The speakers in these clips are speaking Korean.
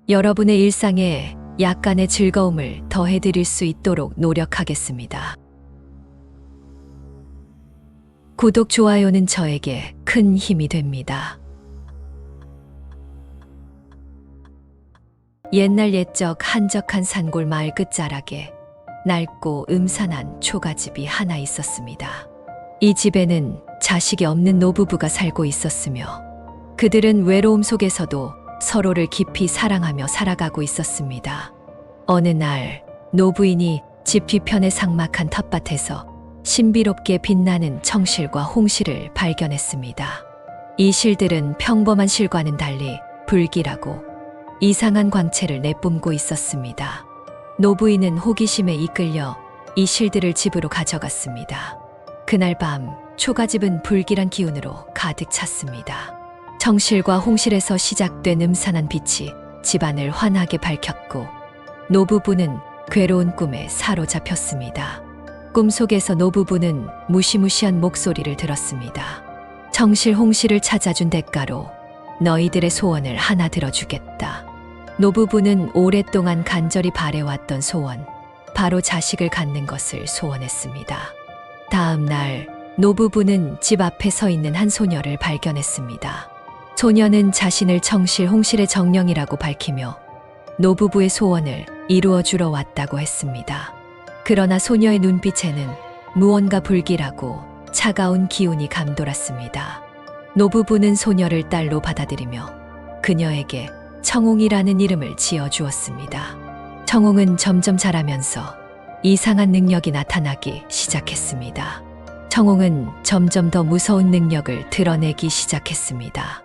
여러분의 일상에 약간의 즐거움을 더해드릴 수 있도록 노력하겠습니다. 구독, 좋아요는 저에게 큰 힘이 됩니다. 옛날 옛적 한적한 산골 마을 끝자락에 낡고 음산한 초가집이 하나 있었습니다. 이 집에는 자식이 없는 노부부가 살고 있었으며 그들은 외로움 속에서도 서로를 깊이 사랑하며 살아가고 있었습니다. 어느 날 노부인이 집 뒤편의 삭막한 텃밭에서 신비롭게 빛나는 청실과 홍실을 발견했습니다. 이 실들은 평범한 실과는 달리 불길하고 이상한 광채를 내뿜고 있었습니다. 노부인은 호기심에 이끌려 이 실들을 집으로 가져갔습니다. 그날 밤 초가집은 불길한 기운으로 가득 찼습니다. 청실과 홍실에서 시작된 음산한 빛이 집안을 환하게 밝혔고 노부부는 괴로운 꿈에 사로잡혔습니다. 꿈속에서 노부부는 무시무시한 목소리를 들었습니다. 청실 홍실을 찾아준 대가로 너희들의 소원을 하나 들어주겠다. 노부부는 오랫동안 간절히 바래왔던 소원, 바로 자식을 갖는 것을 소원했습니다. 다음 날 노부부는 집 앞에 서 있는 한 소녀를 발견했습니다. 소녀는 자신을 청실 홍실의 정령이라고 밝히며 노부부의 소원을 이루어주러 왔다고 했습니다. 그러나 소녀의 눈빛에는 무언가 불길하고 차가운 기운이 감돌았습니다. 노부부는 소녀를 딸로 받아들이며 그녀에게 청홍이라는 이름을 지어주었습니다. 청홍은 점점 자라면서 이상한 능력이 나타나기 시작했습니다. 청홍은 점점 더 무서운 능력을 드러내기 시작했습니다.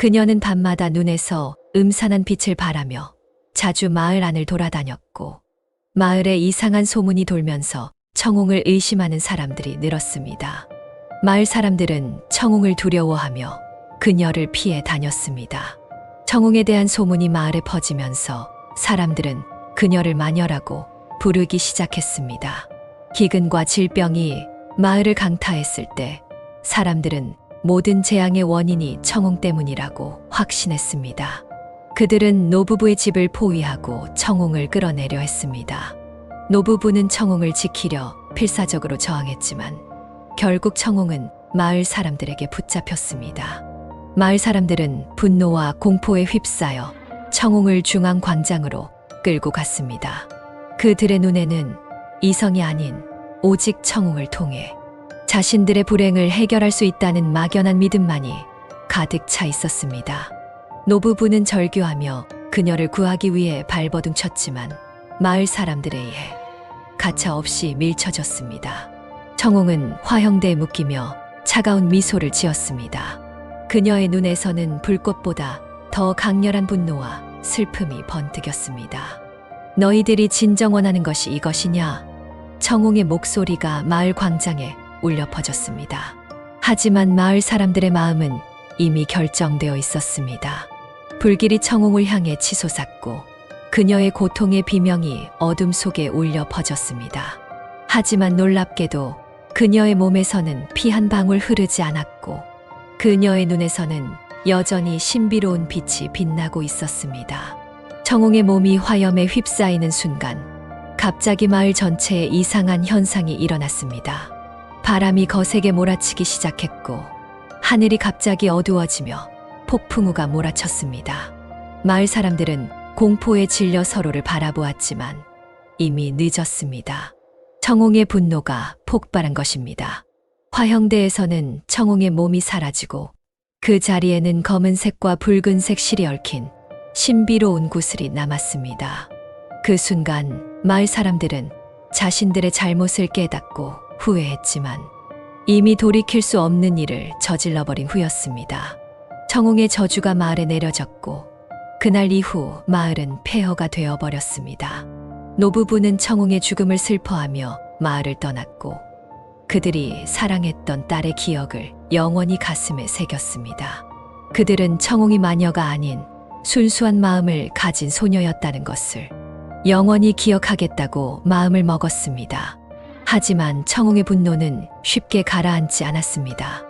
그녀는 밤마다 눈에서 음산한 빛을 발하며 자주 마을 안을 돌아다녔고 마을에 이상한 소문이 돌면서 청홍을 의심하는 사람들이 늘었습니다. 마을 사람들은 청홍을 두려워하며 그녀를 피해 다녔습니다. 청홍에 대한 소문이 마을에 퍼지면서 사람들은 그녀를 마녀라고 부르기 시작했습니다. 기근과 질병이 마을을 강타했을 때 사람들은 모든 재앙의 원인이 청홍 때문이라고 확신했습니다. 그들은 노부부의 집을 포위하고 청홍을 끌어내려 했습니다. 노부부는 청홍을 지키려 필사적으로 저항했지만 결국 청홍은 마을 사람들에게 붙잡혔습니다. 마을 사람들은 분노와 공포에 휩싸여 청홍을 중앙광장으로 끌고 갔습니다. 그들의 눈에는 이성이 아닌 오직 청홍을 통해 자신들의 불행을 해결할 수 있다는 막연한 믿음만이 가득 차 있었습니다. 노부부는 절규하며 그녀를 구하기 위해 발버둥 쳤지만 마을 사람들에 의해 가차없이 밀쳐졌습니다. 청홍은 화형대에 묶이며 차가운 미소를 지었습니다. 그녀의 눈에서는 불꽃보다 더 강렬한 분노와 슬픔이 번뜩였습니다. 너희들이 진정 원하는 것이 이것이냐? 청홍의 목소리가 마을 광장에 울려 퍼졌습니다. 하지만 마을 사람들의 마음은 이미 결정되어 있었습니다. 불길이 청홍을 향해 치솟았고 그녀의 고통의 비명이 어둠 속에 울려 퍼졌습니다. 하지만 놀랍게도 그녀의 몸에서는 피 한 방울 흐르지 않았고 그녀의 눈에서는 여전히 신비로운 빛이 빛나고 있었습니다. 청홍의 몸이 화염에 휩싸이는 순간 갑자기 마을 전체에 이상한 현상이 일어났습니다. 바람이 거세게 몰아치기 시작했고 하늘이 갑자기 어두워지며 폭풍우가 몰아쳤습니다. 마을 사람들은 공포에 질려 서로를 바라보았지만 이미 늦었습니다. 청홍의 분노가 폭발한 것입니다. 화형대에서는 청홍의 몸이 사라지고 그 자리에는 검은색과 붉은색 실이 얽힌 신비로운 구슬이 남았습니다. 그 순간 마을 사람들은 자신들의 잘못을 깨닫고 후회했지만 이미 돌이킬 수 없는 일을 저질러버린 후였습니다. 청홍의 저주가 마을에 내려졌고 그날 이후 마을은 폐허가 되어버렸습니다. 노부부는 청홍의 죽음을 슬퍼하며 마을을 떠났고 그들이 사랑했던 딸의 기억을 영원히 가슴에 새겼습니다. 그들은 청홍이 마녀가 아닌 순수한 마음을 가진 소녀였다는 것을 영원히 기억하겠다고 마음을 먹었습니다. 하지만 청홍의 분노는 쉽게 가라앉지 않았습니다.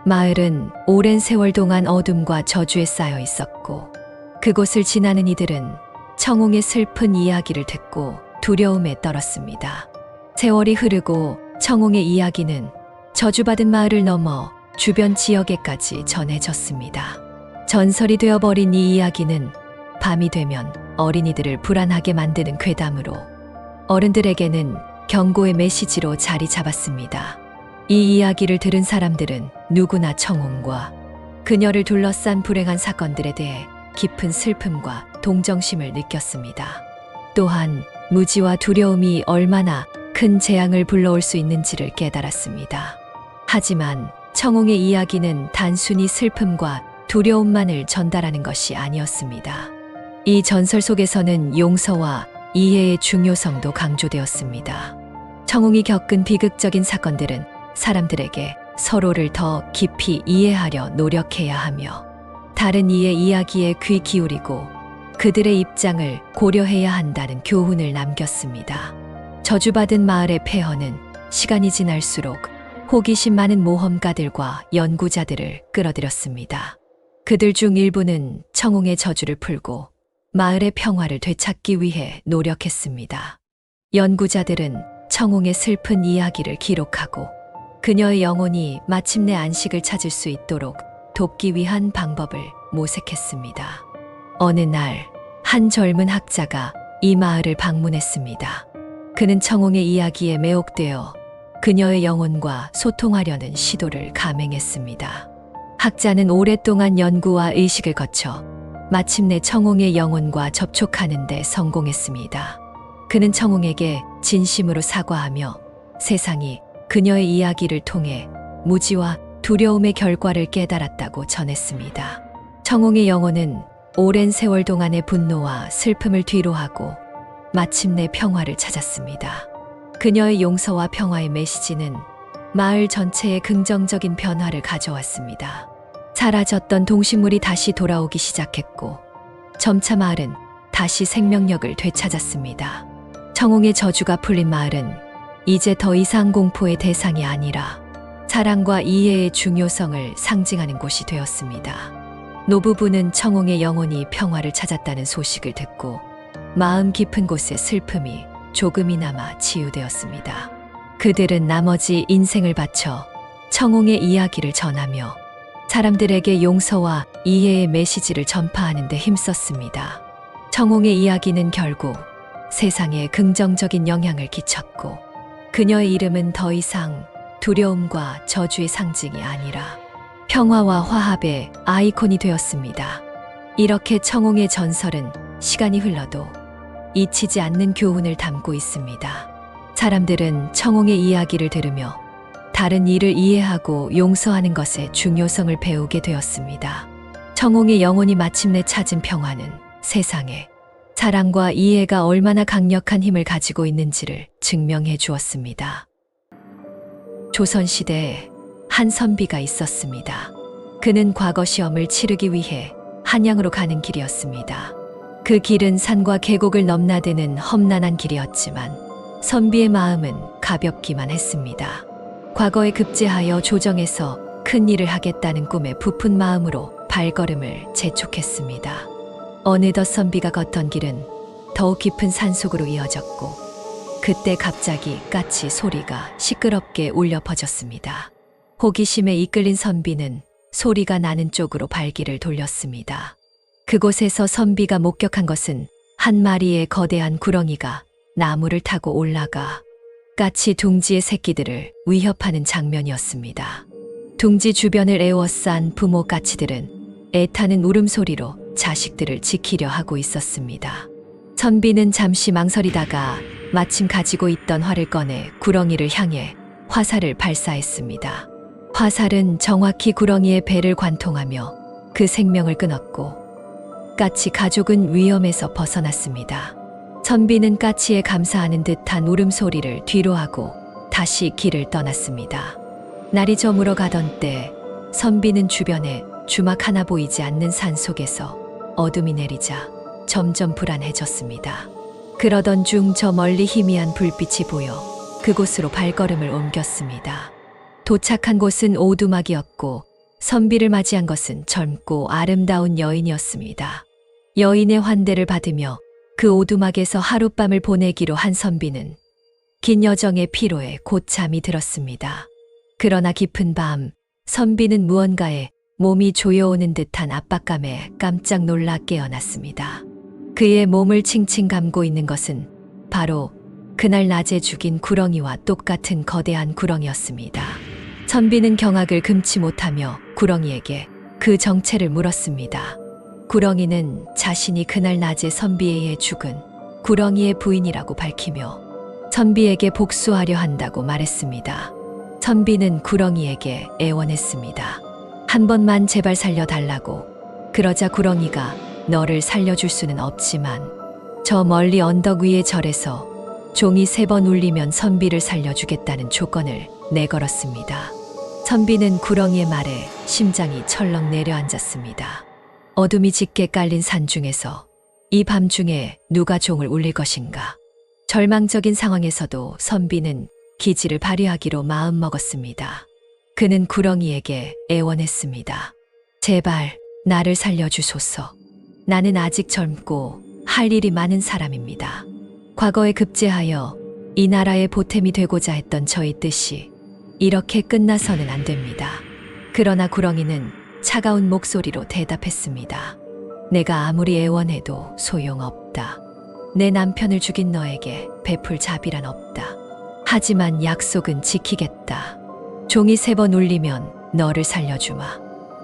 마을은 오랜 세월 동안 어둠과 저주에 쌓여 있었고 그곳을 지나는 이들은 청홍의 슬픈 이야기를 듣고 두려움에 떨었습니다. 세월이 흐르고 청홍의 이야기는 저주받은 마을을 넘어 주변 지역에까지 전해졌습니다. 전설이 되어버린 이 이야기는 밤이 되면 어린이들을 불안하게 만드는 괴담으로 어른들에게는 경고의 메시지로 자리 잡았습니다. 이 이야기를 들은 사람들은 누구나 청홍과 그녀를 둘러싼 불행한 사건들에 대해 깊은 슬픔과 동정심을 느꼈습니다. 또한 무지와 두려움이 얼마나 큰 재앙을 불러올 수 있는지를 깨달았습니다. 하지만 청홍의 이야기는 단순히 슬픔과 두려움만을 전달하는 것이 아니었습니다. 이 전설 속에서는 용서와 이해의 중요성도 강조되었습니다. 청홍이 겪은 비극적인 사건들은 사람들에게 서로를 더 깊이 이해하려 노력해야 하며 다른 이의 이야기에 귀 기울이고 그들의 입장을 고려해야 한다는 교훈을 남겼습니다. 저주받은 마을의 폐허는 시간이 지날수록 호기심 많은 모험가들과 연구자들을 끌어들였습니다. 그들 중 일부는 청홍의 저주를 풀고 마을의 평화를 되찾기 위해 노력했습니다. 연구자들은 청홍의 슬픈 이야기를 기록하고 그녀의 영혼이 마침내 안식을 찾을 수 있도록 돕기 위한 방법을 모색했습니다. 어느 날, 한 젊은 학자가 이 마을을 방문했습니다. 그는 청홍의 이야기에 매혹되어 그녀의 영혼과 소통하려는 시도를 감행했습니다. 학자는 오랫동안 연구와 의식을 거쳐 마침내 청홍의 영혼과 접촉하는 데 성공했습니다. 그는 청홍에게 진심으로 사과하며 세상이 그녀의 이야기를 통해 무지와 두려움의 결과를 깨달았다고 전했습니다. 청홍의 영혼은 오랜 세월 동안의 분노와 슬픔을 뒤로하고 마침내 평화를 찾았습니다. 그녀의 용서와 평화의 메시지는 마을 전체에 긍정적인 변화를 가져왔습니다. 사라졌던 동식물이 다시 돌아오기 시작했고 점차 마을은 다시 생명력을 되찾았습니다. 청홍의 저주가 풀린 마을은 이제 더 이상 공포의 대상이 아니라 사랑과 이해의 중요성을 상징하는 곳이 되었습니다. 노부부는 청홍의 영혼이 평화를 찾았다는 소식을 듣고 마음 깊은 곳의 슬픔이 조금이나마 치유되었습니다. 그들은 나머지 인생을 바쳐 청홍의 이야기를 전하며 사람들에게 용서와 이해의 메시지를 전파하는 데 힘썼습니다. 청홍의 이야기는 결국 세상에 긍정적인 영향을 끼쳤고 그녀의 이름은 더 이상 두려움과 저주의 상징이 아니라 평화와 화합의 아이콘이 되었습니다. 이렇게 청홍의 전설은 시간이 흘러도 잊히지 않는 교훈을 담고 있습니다. 사람들은 청홍의 이야기를 들으며 다른 이를 이해하고 용서하는 것의 중요성을 배우게 되었습니다. 청홍의 영혼이 마침내 찾은 평화는 세상에 사랑과 이해가 얼마나 강력한 힘을 가지고 있는지를 증명해 주었습니다. 조선시대에 한 선비가 있었습니다. 그는 과거 시험을 치르기 위해 한양으로 가는 길이었습니다. 그 길은 산과 계곡을 넘나드는 험난한 길이었지만 선비의 마음은 가볍기만 했습니다. 과거에 급제하여 조정에서 큰 일을 하겠다는 꿈에 부푼 마음으로 발걸음을 재촉했습니다. 어느덧 선비가 걷던 길은 더욱 깊은 산속으로 이어졌고 그때 갑자기 까치 소리가 시끄럽게 울려 퍼졌습니다. 호기심에 이끌린 선비는 소리가 나는 쪽으로 발길을 돌렸습니다. 그곳에서 선비가 목격한 것은 한 마리의 거대한 구렁이가 나무를 타고 올라가 까치 둥지의 새끼들을 위협하는 장면이었습니다. 둥지 주변을 에워싼 부모 까치들은 애타는 울음소리로 자식들을 지키려 하고 있었습니다. 선비는 잠시 망설이다가 마침 가지고 있던 활을 꺼내 구렁이를 향해 화살을 발사했습니다. 화살은 정확히 구렁이의 배를 관통하며 그 생명을 끊었고 까치 가족은 위험에서 벗어났습니다. 선비는 까치에 감사하는 듯한 울음소리를 뒤로하고 다시 길을 떠났습니다. 날이 저물어 가던 때 선비는 주변에 주막 하나 보이지 않는 산속에서 어둠이 내리자 점점 불안해졌습니다. 그러던 중 저 멀리 희미한 불빛이 보여 그곳으로 발걸음을 옮겼습니다. 도착한 곳은 오두막이었고 선비를 맞이한 것은 젊고 아름다운 여인이었습니다. 여인의 환대를 받으며 그 오두막에서 하룻밤을 보내기로 한 선비는 긴 여정의 피로에 곧 잠이 들었습니다. 그러나 깊은 밤, 선비는 무언가에 몸이 조여오는 듯한 압박감에 깜짝 놀라 깨어났습니다. 그의 몸을 칭칭 감고 있는 것은 바로 그날 낮에 죽인 구렁이와 똑같은 거대한 구렁이였습니다. 선비는 경악을 금치 못하며 구렁이에게 그 정체를 물었습니다. 구렁이는 자신이 그날 낮에 선비에 의해 죽은 구렁이의 부인이라고 밝히며 선비에게 복수하려 한다고 말했습니다. 선비는 구렁이에게 애원했습니다. 한 번만 제발 살려달라고. 그러자 구렁이가 너를 살려줄 수는 없지만 저 멀리 언덕 위의 절에서 종이 3번 울리면 선비를 살려주겠다는 조건을 내걸었습니다. 선비는 구렁이의 말에 심장이 철렁 내려앉았습니다. 어둠이 짙게 깔린 산중에서 이 밤중에 누가 종을 울릴 것인가. 절망적인 상황에서도 선비는 기지를 발휘하기로 마음먹었습니다. 그는 구렁이에게 애원했습니다. 제발 나를 살려주소서. 나는 아직 젊고 할 일이 많은 사람입니다. 과거에 급제하여 이 나라의 보탬이 되고자 했던 저의 뜻이 이렇게 끝나서는 안 됩니다. 그러나 구렁이는 차가운 목소리로 대답했습니다. 내가 아무리 애원해도 소용없다. 내 남편을 죽인 너에게 베풀 자비란 없다. 하지만 약속은 지키겠다. 종이 3번 울리면 너를 살려주마.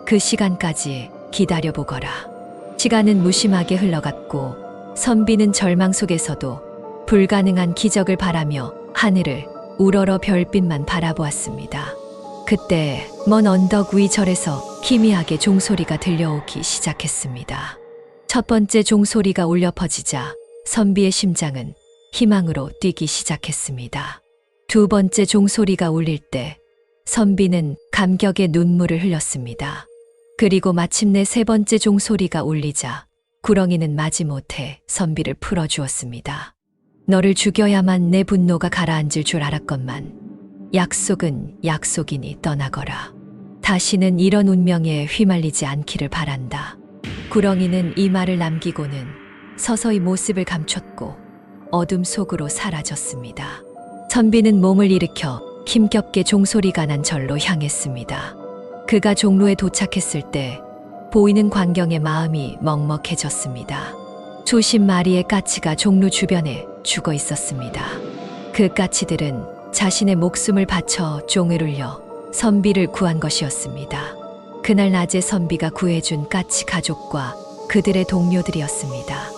그 시간까지 기다려보거라. 시간은 무심하게 흘러갔고 선비는 절망 속에서도 불가능한 기적을 바라며 하늘을 우러러 별빛만 바라보았습니다. 그때 먼 언덕 위 절에서 희미하게 종소리가 들려오기 시작했습니다. 첫 번째 종소리가 울려 퍼지자 선비의 심장은 희망으로 뛰기 시작했습니다. 두 번째 종소리가 울릴 때 선비는 감격의 눈물을 흘렸습니다. 그리고 마침내 3번째 종소리가 울리자 구렁이는 마지못해 선비를 풀어주었습니다. 너를 죽여야만 내 분노가 가라앉을 줄 알았건만 약속은 약속이니 떠나거라. 다시는 이런 운명에 휘말리지 않기를 바란다. 구렁이는 이 말을 남기고는 서서히 모습을 감췄고 어둠 속으로 사라졌습니다. 선비는 몸을 일으켜 힘겹게 종소리가 난 절로 향했습니다. 그가 종로에 도착했을 때 보이는 광경에 마음이 먹먹해졌습니다. 수십 마리의 까치가 종로 주변에 죽어 있었습니다. 그 까치들은 자신의 목숨을 바쳐 종을 울려 선비를 구한 것이었습니다. 그날 낮에 선비가 구해준 까치 가족과 그들의 동료들이었습니다.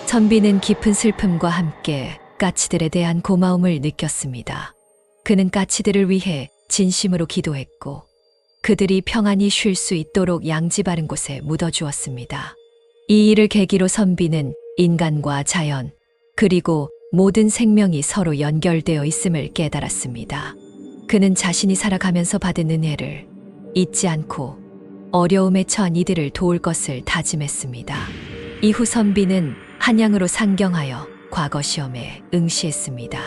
선비는 깊은 슬픔과 함께 까치들에 대한 고마움을 느꼈습니다. 그는 까치들을 위해 진심으로 기도했고 그들이 평안히 쉴 수 있도록 양지 바른 곳에 묻어주었습니다. 이 일을 계기로 선비는 인간과 자연 그리고 모든 생명이 서로 연결되어 있음을 깨달았습니다. 그는 자신이 살아가면서 받은 은혜를 잊지 않고 어려움에 처한 이들을 도울 것을 다짐했습니다. 이후 선비는 한양으로 상경하여 과거 시험에 응시했습니다.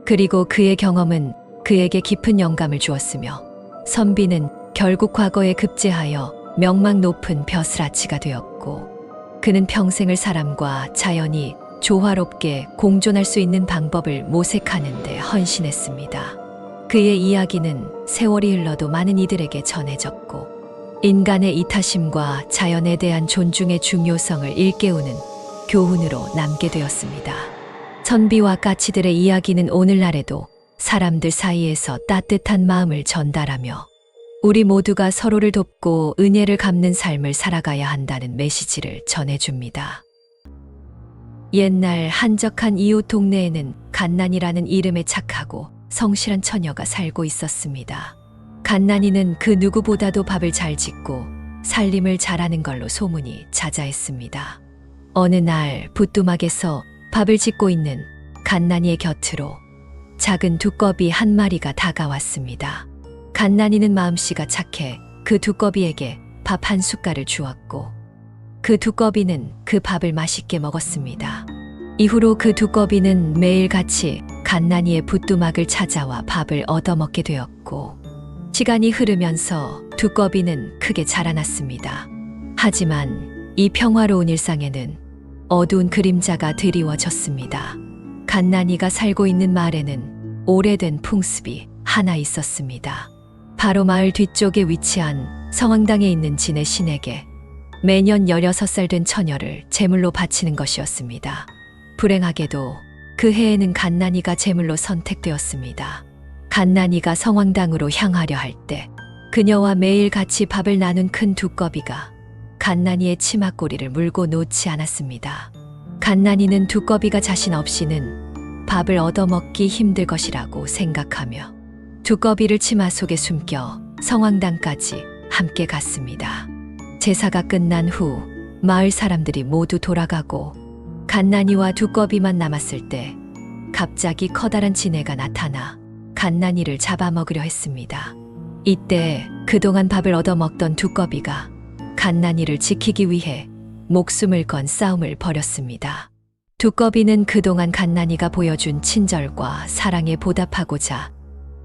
그리고 그의 경험은 그에게 깊은 영감을 주었으며 선비는 결국 과거에 급제하여 명망 높은 벼슬아치가 되었고 그는 평생을 사람과 자연이 조화롭게 공존할 수 있는 방법을 모색하는 데 헌신했습니다. 그의 이야기는 세월이 흘러도 많은 이들에게 전해졌고 인간의 이타심과 자연에 대한 존중의 중요성을 일깨우는 교훈으로 남게 되었습니다. 선비와 까치들의 이야기는 오늘날에도 사람들 사이에서 따뜻한 마음을 전달하며 우리 모두가 서로를 돕고 은혜를 갚는 삶을 살아가야 한다는 메시지를 전해줍니다. 옛날 한적한 이웃 동네에는 갓난이라는 이름의 착하고 성실한 처녀가 살고 있었습니다. 갓난이는 그 누구보다도 밥을 잘 짓고 살림을 잘하는 걸로 소문이 자자했습니다. 어느 날 부뚜막에서 밥을 짓고 있는 갓난이의 곁으로 작은 두꺼비 한 마리가 다가왔습니다. 갓난이는 마음씨가 착해 그 두꺼비에게 밥 한 숟갈을 주었고 그 두꺼비는 그 밥을 맛있게 먹었습니다. 이후로 그 두꺼비는 매일같이 갓난이의 부뚜막을 찾아와 밥을 얻어먹게 되었고 시간이 흐르면서 두꺼비는 크게 자라났습니다. 하지만 이 평화로운 일상에는 어두운 그림자가 드리워졌습니다. 갓난이가 살고 있는 마을에는 오래된 풍습이 하나 있었습니다. 바로 마을 뒤쪽에 위치한 성황당에 있는 진의 신에게 매년 16살 된 처녀를 제물로 바치는 것이었습니다. 불행하게도 그 해에는 갓난이가 제물로 선택되었습니다. 갓난이가 성황당으로 향하려 할 때 그녀와 매일 같이 밥을 나눈 큰 두꺼비가 갓난이의 치마꼬리를 물고 놓지 않았습니다. 갓난이는 두꺼비가 자신 없이는 밥을 얻어먹기 힘들 것이라고 생각하며 두꺼비를 치마 속에 숨겨 성황당까지 함께 갔습니다. 제사가 끝난 후 마을 사람들이 모두 돌아가고 갓난이와 두꺼비만 남았을 때 갑자기 커다란 지네가 나타나 갓난이를 잡아먹으려 했습니다. 이때 그동안 밥을 얻어먹던 두꺼비가 갓난이를 지키기 위해 목숨을 건 싸움을 벌였습니다. 두꺼비는 그동안 갓난이가 보여준 친절과 사랑에 보답하고자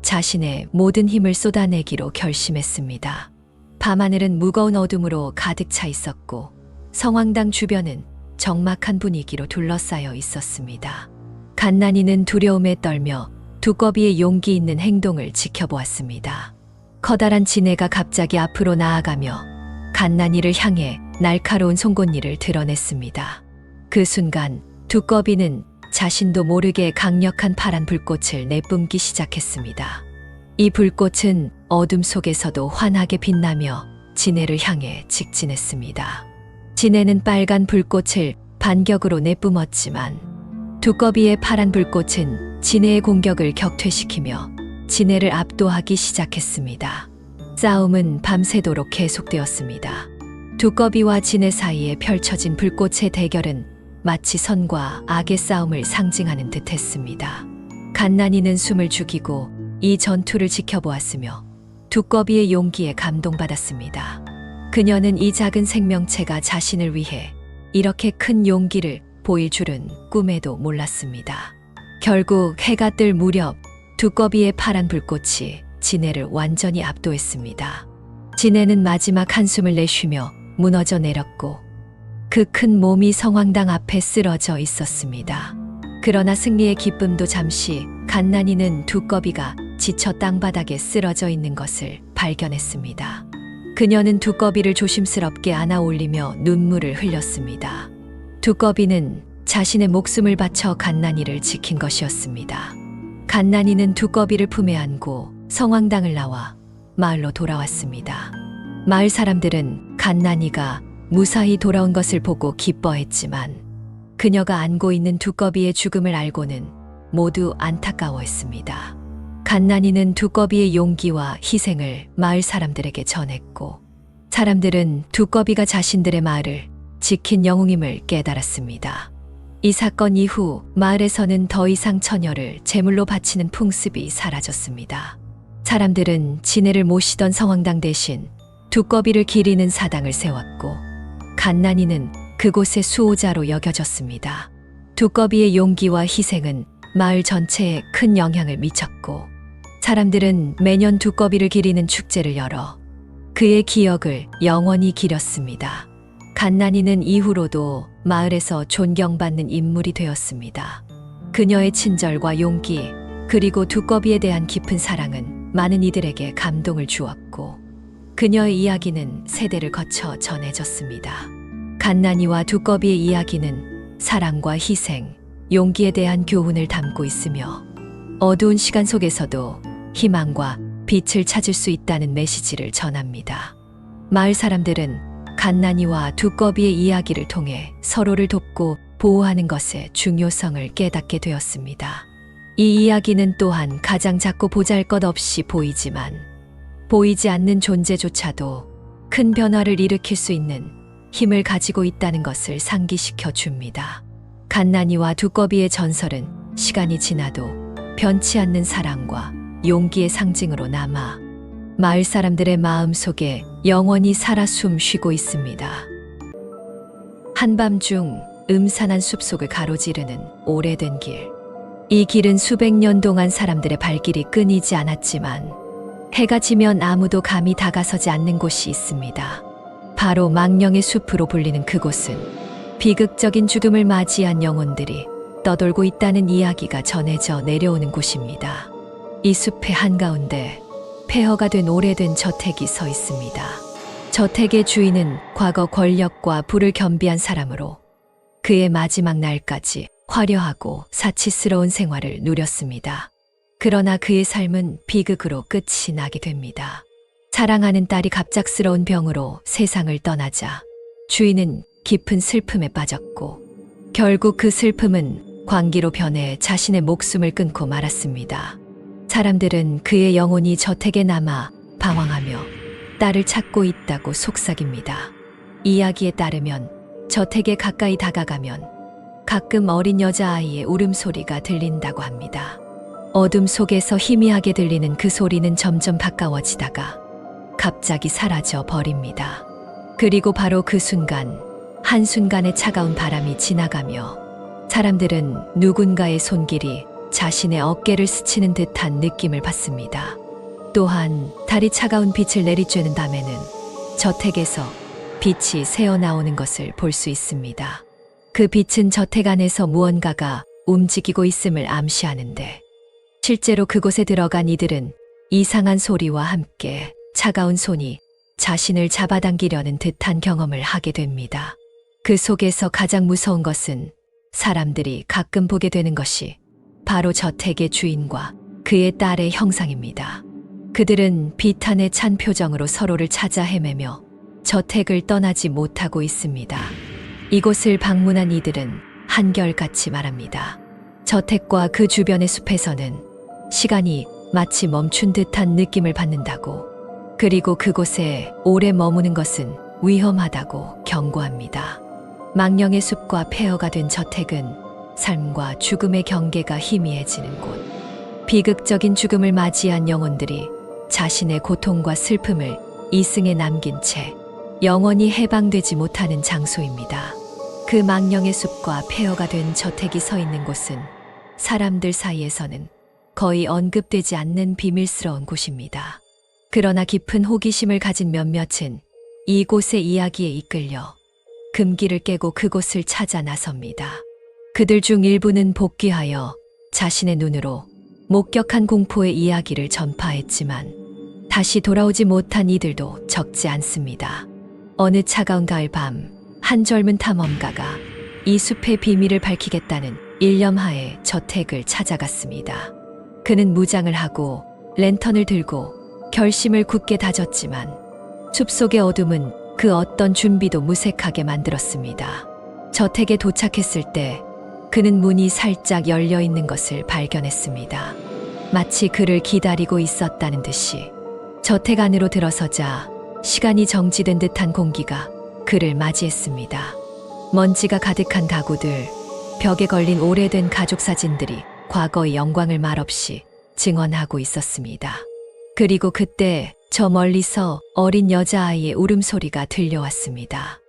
자신의 모든 힘을 쏟아내기로 결심했습니다. 밤하늘은 무거운 어둠으로 가득 차 있었고 성황당 주변은 적막한 분위기로 둘러싸여 있었습니다. 갓난이는 두려움에 떨며 두꺼비의 용기 있는 행동을 지켜보았습니다. 커다란 지네가 갑자기 앞으로 나아가며 갓난이를 향해 날카로운 송곳니를 드러냈습니다. 그 순간 두꺼비는 자신도 모르게 강력한 파란 불꽃을 내뿜기 시작했습니다. 이 불꽃은 어둠 속에서도 환하게 빛나며 지네를 향해 직진했습니다. 지네는 빨간 불꽃을 반격으로 내뿜었지만 두꺼비의 파란 불꽃은 지네의 공격을 격퇴시키며 지네를 압도하기 시작했습니다. 싸움은 밤새도록 계속되었습니다. 두꺼비와 지네 사이에 펼쳐진 불꽃의 대결은 마치 선과 악의 싸움을 상징하는 듯 했습니다. 갓난이는 숨을 죽이고 이 전투를 지켜보았으며 두꺼비의 용기에 감동받았습니다. 그녀는 이 작은 생명체가 자신을 위해 이렇게 큰 용기를 보일 줄은 꿈에도 몰랐습니다. 결국 해가 뜰 무렵 두꺼비의 파란 불꽃이 지네를 완전히 압도했습니다. 지네는 마지막 한숨을 내쉬며 무너져 내렸고 그 큰 몸이 성황당 앞에 쓰러져 있었습니다. 그러나 승리의 기쁨도 잠시 갓난이는 두꺼비가 지쳐 땅바닥에 쓰러져 있는 것을 발견했습니다. 그녀는 두꺼비를 조심스럽게 안아 올리며 눈물을 흘렸습니다. 두꺼비는 자신의 목숨을 바쳐 갓난이를 지킨 것이었습니다. 갓난이는 두꺼비를 품에 안고 성황당을 나와 마을로 돌아왔습니다. 마을 사람들은 갓난이가 무사히 돌아온 것을 보고 기뻐했지만 그녀가 안고 있는 두꺼비의 죽음을 알고는 모두 안타까워했습니다. 갓난이는 두꺼비의 용기와 희생을 마을 사람들에게 전했고 사람들은 두꺼비가 자신들의 마을을 지킨 영웅임을 깨달았습니다. 이 사건 이후 마을에서는 더 이상 처녀를 제물로 바치는 풍습이 사라졌습니다. 사람들은 지네를 모시던 성황당 대신 두꺼비를 기리는 사당을 세웠고 갓난이는 그곳의 수호자로 여겨졌습니다. 두꺼비의 용기와 희생은 마을 전체에 큰 영향을 미쳤고 사람들은 매년 두꺼비를 기리는 축제를 열어 그의 기억을 영원히 기렸습니다. 갓난이는 이후로도 마을에서 존경받는 인물이 되었습니다. 그녀의 친절과 용기 그리고 두꺼비에 대한 깊은 사랑은 많은 이들에게 감동을 주었고 그녀의 이야기는 세대를 거쳐 전해졌습니다. 갓난이와 두꺼비의 이야기는 사랑과 희생, 용기에 대한 교훈을 담고 있으며 어두운 시간 속에서도 희망과 빛을 찾을 수 있다는 메시지를 전합니다. 마을 사람들은 갓난이와 두꺼비의 이야기를 통해 서로를 돕고 보호하는 것의 중요성을 깨닫게 되었습니다. 이 이야기는 또한 가장 작고 보잘것없이 보이지만 보이지 않는 존재조차도 큰 변화를 일으킬 수 있는 힘을 가지고 있다는 것을 상기시켜 줍니다. 갓난이와 두꺼비의 전설은 시간이 지나도 변치 않는 사랑과 용기의 상징으로 남아 마을 사람들의 마음 속에 영원히 살아 숨쉬고 있습니다. 한밤중 음산한 숲속을 가로지르는 오래된 길. 이 길은 수백 년 동안 사람들의 발길이 끊이지 않았지만 해가 지면 아무도 감히 다가서지 않는 곳이 있습니다. 바로 망령의 숲으로 불리는 그곳은 비극적인 죽음을 맞이한 영혼들이 떠돌고 있다는 이야기가 전해져 내려오는 곳입니다. 이 숲의 한가운데 폐허가 된 오래된 저택이 서 있습니다. 저택의 주인은 과거 권력과 부를 겸비한 사람으로 그의 마지막 날까지 화려하고 사치스러운 생활을 누렸습니다. 그러나 그의 삶은 비극으로 끝이 나게 됩니다. 사랑하는 딸이 갑작스러운 병으로 세상을 떠나자 주인은 깊은 슬픔에 빠졌고 결국 그 슬픔은 광기로 변해 자신의 목숨을 끊고 말았습니다. 사람들은 그의 영혼이 저택에 남아 방황하며 딸을 찾고 있다고 속삭입니다. 이야기에 따르면 저택에 가까이 다가가면 가끔 어린 여자아이의 울음소리가 들린다고 합니다. 어둠 속에서 희미하게 들리는 그 소리는 점점 가까워지다가 갑자기 사라져 버립니다. 그리고 바로 그 순간, 한순간의 차가운 바람이 지나가며 사람들은 누군가의 손길이 자신의 어깨를 스치는 듯한 느낌을 받습니다. 또한 달이 차가운 빛을 내리쬐는 밤에는 저택에서 빛이 새어나오는 것을 볼 수 있습니다. 그 빛은 저택 안에서 무언가가 움직이고 있음을 암시하는데 실제로 그곳에 들어간 이들은 이상한 소리와 함께 차가운 손이 자신을 잡아당기려는 듯한 경험을 하게 됩니다. 그 속에서 가장 무서운 것은 사람들이 가끔 보게 되는 것이 바로 저택의 주인과 그의 딸의 형상입니다. 그들은 비탄에 찬 표정으로 서로를 찾아 헤매며 저택을 떠나지 못하고 있습니다. 이곳을 방문한 이들은 한결같이 말합니다. 저택과 그 주변의 숲에서는 시간이 마치 멈춘 듯한 느낌을 받는다고, 그리고 그곳에 오래 머무는 것은 위험하다고 경고합니다. 망령의 숲과 폐허가 된 저택은 삶과 죽음의 경계가 희미해지는 곳. 비극적인 죽음을 맞이한 영혼들이 자신의 고통과 슬픔을 이승에 남긴 채 영원히 해방되지 못하는 장소입니다. 그 망령의 숲과 폐허가 된 저택이 서 있는 곳은 사람들 사이에서는 거의 언급되지 않는 비밀스러운 곳입니다. 그러나 깊은 호기심을 가진 몇몇은 이곳의 이야기에 이끌려 금기를 깨고 그곳을 찾아 나섭니다. 그들 중 일부는 복귀하여 자신의 눈으로 목격한 공포의 이야기를 전파했지만 다시 돌아오지 못한 이들도 적지 않습니다. 어느 차가운 가을 밤, 한 젊은 탐험가가 이 숲의 비밀을 밝히겠다는 일념하에 저택을 찾아갔습니다. 그는 무장을 하고 랜턴을 들고 결심을 굳게 다졌지만 숲속의 어둠은 그 어떤 준비도 무색하게 만들었습니다. 저택에 도착했을 때 그는 문이 살짝 열려 있는 것을 발견했습니다. 마치 그를 기다리고 있었다는 듯이 저택 안으로 들어서자 시간이 정지된 듯한 공기가 그를 맞이했습니다. 먼지가 가득한 가구들, 벽에 걸린 오래된 가족 사진들이 과거의 영광을 말없이 증언하고 있었습니다. 그리고 그때 저 멀리서 어린 여자아이의 울음소리가 들려왔습니다.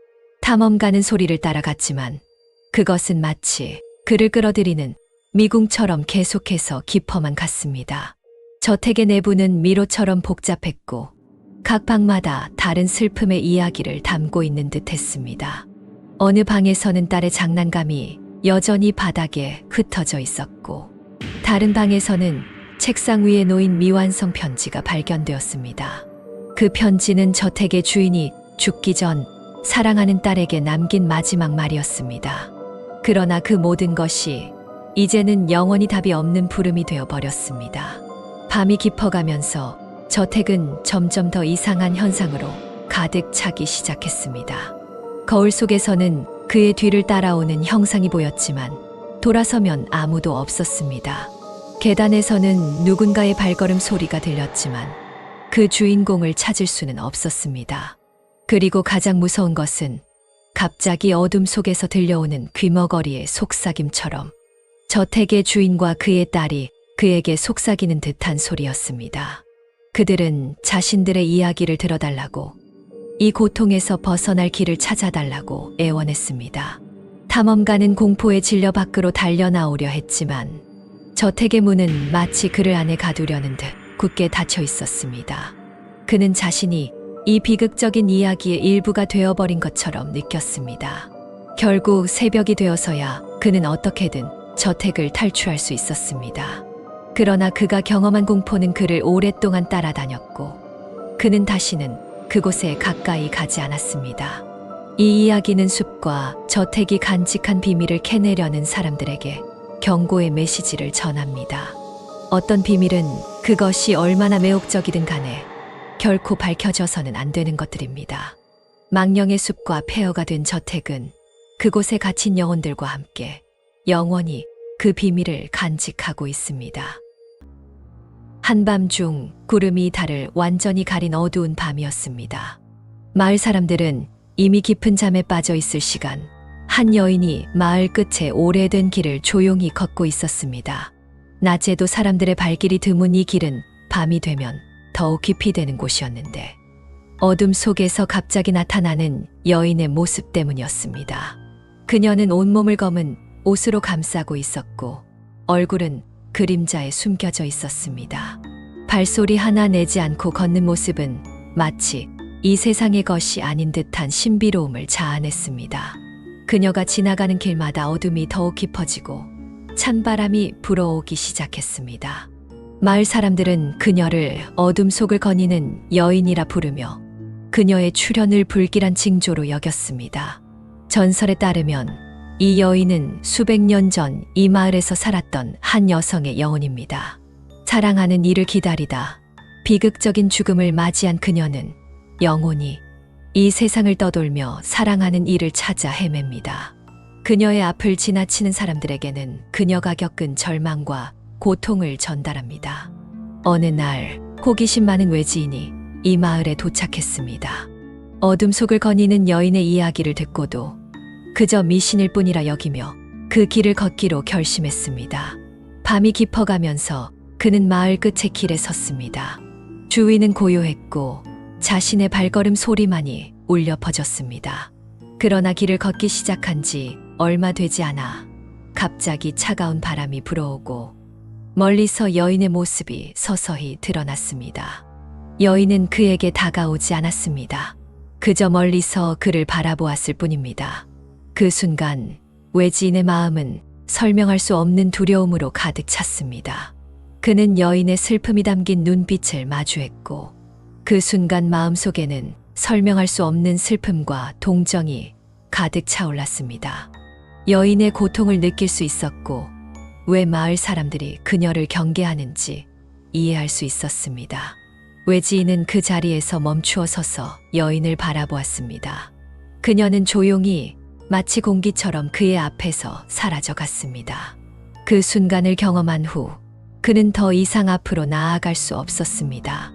탐험가는 소리를 따라갔지만 그것은 마치 그를 끌어들이는 미궁처럼 계속해서 깊어만 갔습니다. 저택의 내부는 미로처럼 복잡했고 각 방마다 다른 슬픔의 이야기를 담고 있는 듯 했습니다. 어느 방에서는 딸의 장난감이 여전히 바닥에 흩어져 있었고 다른 방에서는 책상 위에 놓인 미완성 편지가 발견되었습니다. 그 편지는 저택의 주인이 죽기 전 사랑하는 딸에게 남긴 마지막 말이었습니다. 그러나 그 모든 것이 이제는 영원히 답이 없는 부름이 되어 버렸습니다. 밤이 깊어가면서 저택은 점점 더 이상한 현상으로 가득 차기 시작했습니다. 거울 속에서는 그의 뒤를 따라오는 형상이 보였지만 돌아서면 아무도 없었습니다. 계단에서는 누군가의 발걸음 소리가 들렸지만 그 주인공을 찾을 수는 없었습니다. 그리고 가장 무서운 것은 갑자기 어둠 속에서 들려오는 귀머거리의 속삭임처럼 저택의 주인과 그의 딸이 그에게 속삭이는 듯한 소리였습니다. 그들은 자신들의 이야기를 들어달라고, 이 고통에서 벗어날 길을 찾아달라고 애원했습니다. 탐험가는 공포에 질려 밖으로 달려나오려 했지만 저택의 문은 마치 그를 안에 가두려는 듯 굳게 닫혀 있었습니다. 그는 자신이 이 비극적인 이야기의 일부가 되어버린 것처럼 느꼈습니다. 결국 새벽이 되어서야 그는 어떻게든 저택을 탈출할 수 있었습니다. 그러나 그가 경험한 공포는 그를 오랫동안 따라다녔고 그는 다시는 그곳에 가까이 가지 않았습니다. 이 이야기는 숲과 저택이 간직한 비밀을 캐내려는 사람들에게 경고의 메시지를 전합니다. 어떤 비밀은 그것이 얼마나 매혹적이든 간에 결코 밝혀져서는 안 되는 것들입니다. 망령의 숲과 폐허가 된 저택은 그곳에 갇힌 영혼들과 함께 영원히 그 비밀을 간직하고 있습니다. 한밤중 구름이 달을 완전히 가린 어두운 밤이었습니다. 마을 사람들은 이미 깊은 잠에 빠져 있을 시간, 한 여인이 마을 끝에 오래된 길을 조용히 걷고 있었습니다. 낮에도 사람들의 발길이 드문 이 길은 밤이 되면 더욱 깊이 되는 곳이었는데 어둠 속에서 갑자기 나타나는 여인의 모습 때문이었습니다. 그녀는 온몸을 검은 옷으로 감싸고 있었고 얼굴은 그림자에 숨겨져 있었습니다. 발소리 하나 내지 않고 걷는 모습은 마치 이 세상의 것이 아닌 듯한 신비로움을 자아냈습니다. 그녀가 지나가는 길마다 어둠이 더욱 깊어지고 찬바람이 불어오기 시작했습니다. 마을 사람들은 그녀를 어둠 속을 거니는 여인이라 부르며 그녀의 출현을 불길한 징조로 여겼습니다. 전설에 따르면 이 여인은 수백 년 전 이 마을에서 살았던 한 여성의 영혼입니다. 사랑하는 이를 기다리다 비극적인 죽음을 맞이한 그녀는 영원히 이 세상을 떠돌며 사랑하는 이를 찾아 헤맵니다. 그녀의 앞을 지나치는 사람들에게는 그녀가 겪은 절망과 고통을 전달합니다. 어느 날 호기심 많은 외지인이 이 마을에 도착했습니다. 어둠 속을 거니는 여인의 이야기를 듣고도 그저 미신일 뿐이라 여기며 그 길을 걷기로 결심했습니다. 밤이 깊어가면서 그는 마을 끝의 길에 섰습니다. 주위는 고요했고 자신의 발걸음 소리만이 울려 퍼졌습니다. 그러나 길을 걷기 시작한 지 얼마 되지 않아 갑자기 차가운 바람이 불어오고 멀리서 여인의 모습이 서서히 드러났습니다. 여인은 그에게 다가오지 않았습니다. 그저 멀리서 그를 바라보았을 뿐입니다. 그 순간 외지인의 마음은 설명할 수 없는 두려움으로 가득 찼습니다. 그는 여인의 슬픔이 담긴 눈빛을 마주했고 그 순간 마음속에는 설명할 수 없는 슬픔과 동정이 가득 차올랐습니다. 여인의 고통을 느낄 수 있었고 왜 마을 사람들이 그녀를 경계하는지 이해할 수 있었습니다. 외지인은 그 자리에서 멈추어 서서 여인을 바라보았습니다. 그녀는 조용히 마치 공기처럼 그의 앞에서 사라져 갔습니다. 그 순간을 경험한 후 그는 더 이상 앞으로 나아갈 수 없었습니다.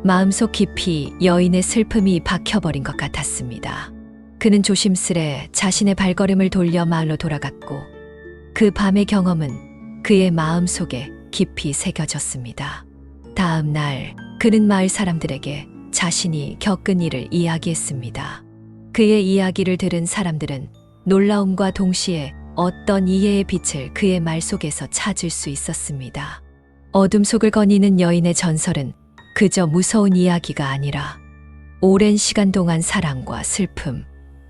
마음속 깊이 여인의 슬픔이 박혀버린 것 같았습니다. 그는 조심스레 자신의 발걸음을 돌려 마을로 돌아갔고 그 밤의 경험은 그의 마음속에 깊이 새겨졌습니다. 다음 날 그는 마을 사람들에게 자신이 겪은 일을 이야기했습니다. 그의 이야기를 들은 사람들은 놀라움과 동시에 어떤 이해의 빛을 그의 말 속에서 찾을 수 있었습니다. 어둠 속을 거니는 여인의 전설은 그저 무서운 이야기가 아니라 오랜 시간 동안 사랑과 슬픔,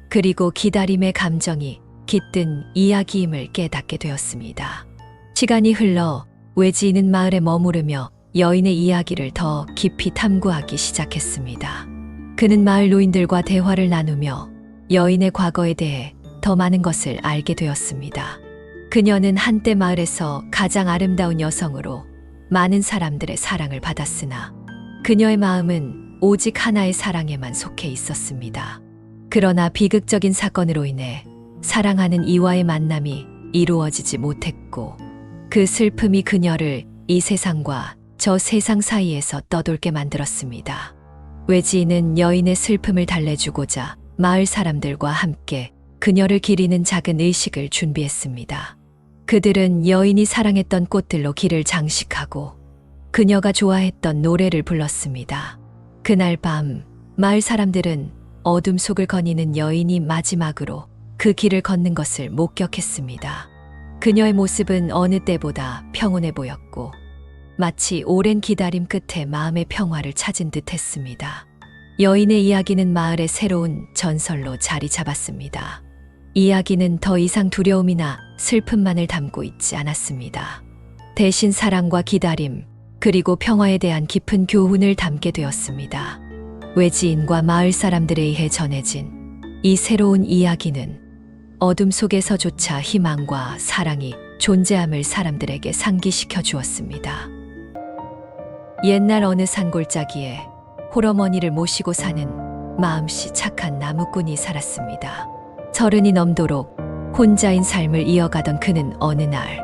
그리고 기다림의 감정이 깃든 이야기임을 깨닫게 되었습니다. 시간이 흘러 외지인은 마을에 머무르며 여인의 이야기를 더 깊이 탐구하기 시작했습니다. 그는 마을 노인들과 대화를 나누며 여인의 과거에 대해 더 많은 것을 알게 되었습니다. 그녀는 한때 마을에서 가장 아름다운 여성으로 많은 사람들의 사랑을 받았으나 그녀의 마음은 오직 하나의 사랑에만 속해 있었습니다. 그러나 비극적인 사건으로 인해 사랑하는 이와의 만남이 이루어지지 못했고 그 슬픔이 그녀를 이 세상과 저 세상 사이에서 떠돌게 만들었습니다. 외지인은 여인의 슬픔을 달래주고자 마을 사람들과 함께 그녀를 기리는 작은 의식을 준비했습니다. 그들은 여인이 사랑했던 꽃들로 길을 장식하고 그녀가 좋아했던 노래를 불렀습니다. 그날 밤 마을 사람들은 어둠 속을 거니는 여인이 마지막으로 그 길을 걷는 것을 목격했습니다. 그녀의 모습은 어느 때보다 평온해 보였고 마치 오랜 기다림 끝에 마음의 평화를 찾은 듯 했습니다. 여인의 이야기는 마을의 새로운 전설로 자리 잡았습니다. 이야기는 더 이상 두려움이나 슬픔만을 담고 있지 않았습니다. 대신 사랑과 기다림, 그리고 평화에 대한 깊은 교훈을 담게 되었습니다. 외지인과 마을 사람들에 의해 전해진 이 새로운 이야기는 어둠 속에서조차 희망과 사랑이 존재함을 사람들에게 상기시켜 주었습니다. 옛날 어느 산골짜기에 홀어머니를 모시고 사는 마음씨 착한 나무꾼이 살았습니다. 30이 넘도록 혼자인 삶을 이어가던 그는 어느 날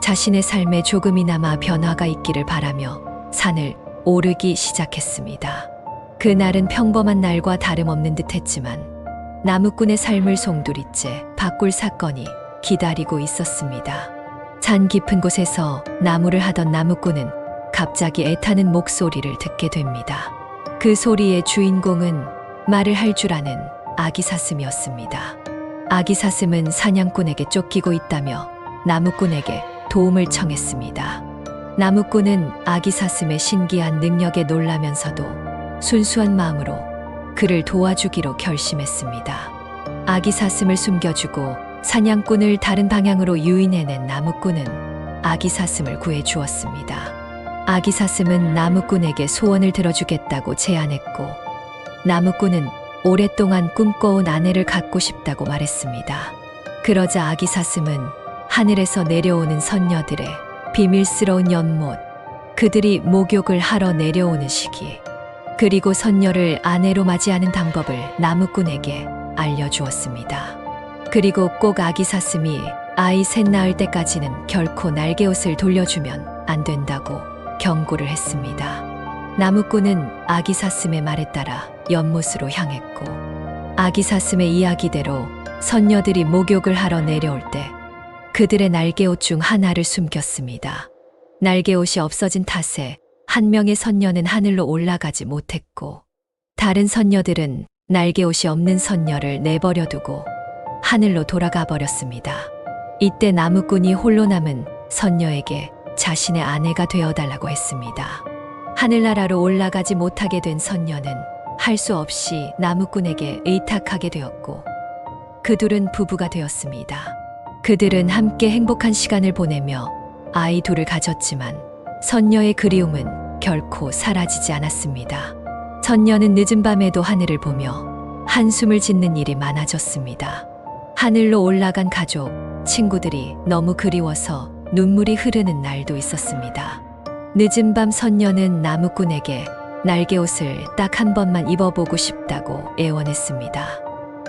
자신의 삶에 조금이나마 변화가 있기를 바라며 산을 오르기 시작했습니다. 그날은 평범한 날과 다름없는 듯했지만 나무꾼의 삶을 송두리째 바꿀 사건이 기다리고 있었습니다. 산 깊은 곳에서 나무를 하던 나무꾼은 갑자기 애타는 목소리를 듣게 됩니다. 그 소리의 주인공은 말을 할 줄 아는 아기 사슴이었습니다. 아기 사슴은 사냥꾼에게 쫓기고 있다며 나무꾼에게 도움을 청했습니다. 나무꾼은 아기 사슴의 신기한 능력에 놀라면서도 순수한 마음으로 그를 도와주기로 결심했습니다. 아기 사슴을 숨겨주고 사냥꾼을 다른 방향으로 유인해낸 나무꾼은 아기 사슴을 구해주었습니다. 아기 사슴은 나무꾼에게 소원을 들어주겠다고 제안했고, 나무꾼은 오랫동안 꿈꿔온 아내를 갖고 싶다고 말했습니다. 그러자 아기 사슴은 하늘에서 내려오는 선녀들의 비밀스러운 연못, 그들이 목욕을 하러 내려오는 시기, 그리고 선녀를 아내로 맞이하는 방법을 나무꾼에게 알려주었습니다. 그리고 꼭 아기 사슴이 아이 셋 낳을 때까지는 결코 날개옷을 돌려주면 안 된다고 경고를 했습니다. 나무꾼은 아기 사슴의 말에 따라 연못으로 향했고, 아기 사슴의 이야기대로 선녀들이 목욕을 하러 내려올 때 그들의 날개옷 중 하나를 숨겼습니다. 날개옷이 없어진 탓에 한 명의 선녀는 하늘로 올라가지 못했고, 다른 선녀들은 날개옷이 없는 선녀를 내버려 두고 하늘로 돌아가 버렸습니다. 이때 나무꾼이 홀로 남은 선녀에게 자신의 아내가 되어달라고 했습니다. 하늘나라로 올라가지 못하게 된 선녀는 할 수 없이 나무꾼에게 의탁하게 되었고, 그 둘은 부부가 되었습니다. 그들은 함께 행복한 시간을 보내며 아이 둘을 가졌지만 선녀의 그리움은 결코 사라지지 않았습니다. 선녀는 늦은 밤에도 하늘을 보며 한숨을 짓는 일이 많아졌습니다. 하늘로 올라간 가족, 친구들이 너무 그리워서 눈물이 흐르는 날도 있었습니다. 늦은 밤 선녀는 나무꾼에게 날개옷을 딱 한 번만 입어보고 싶다고 애원했습니다.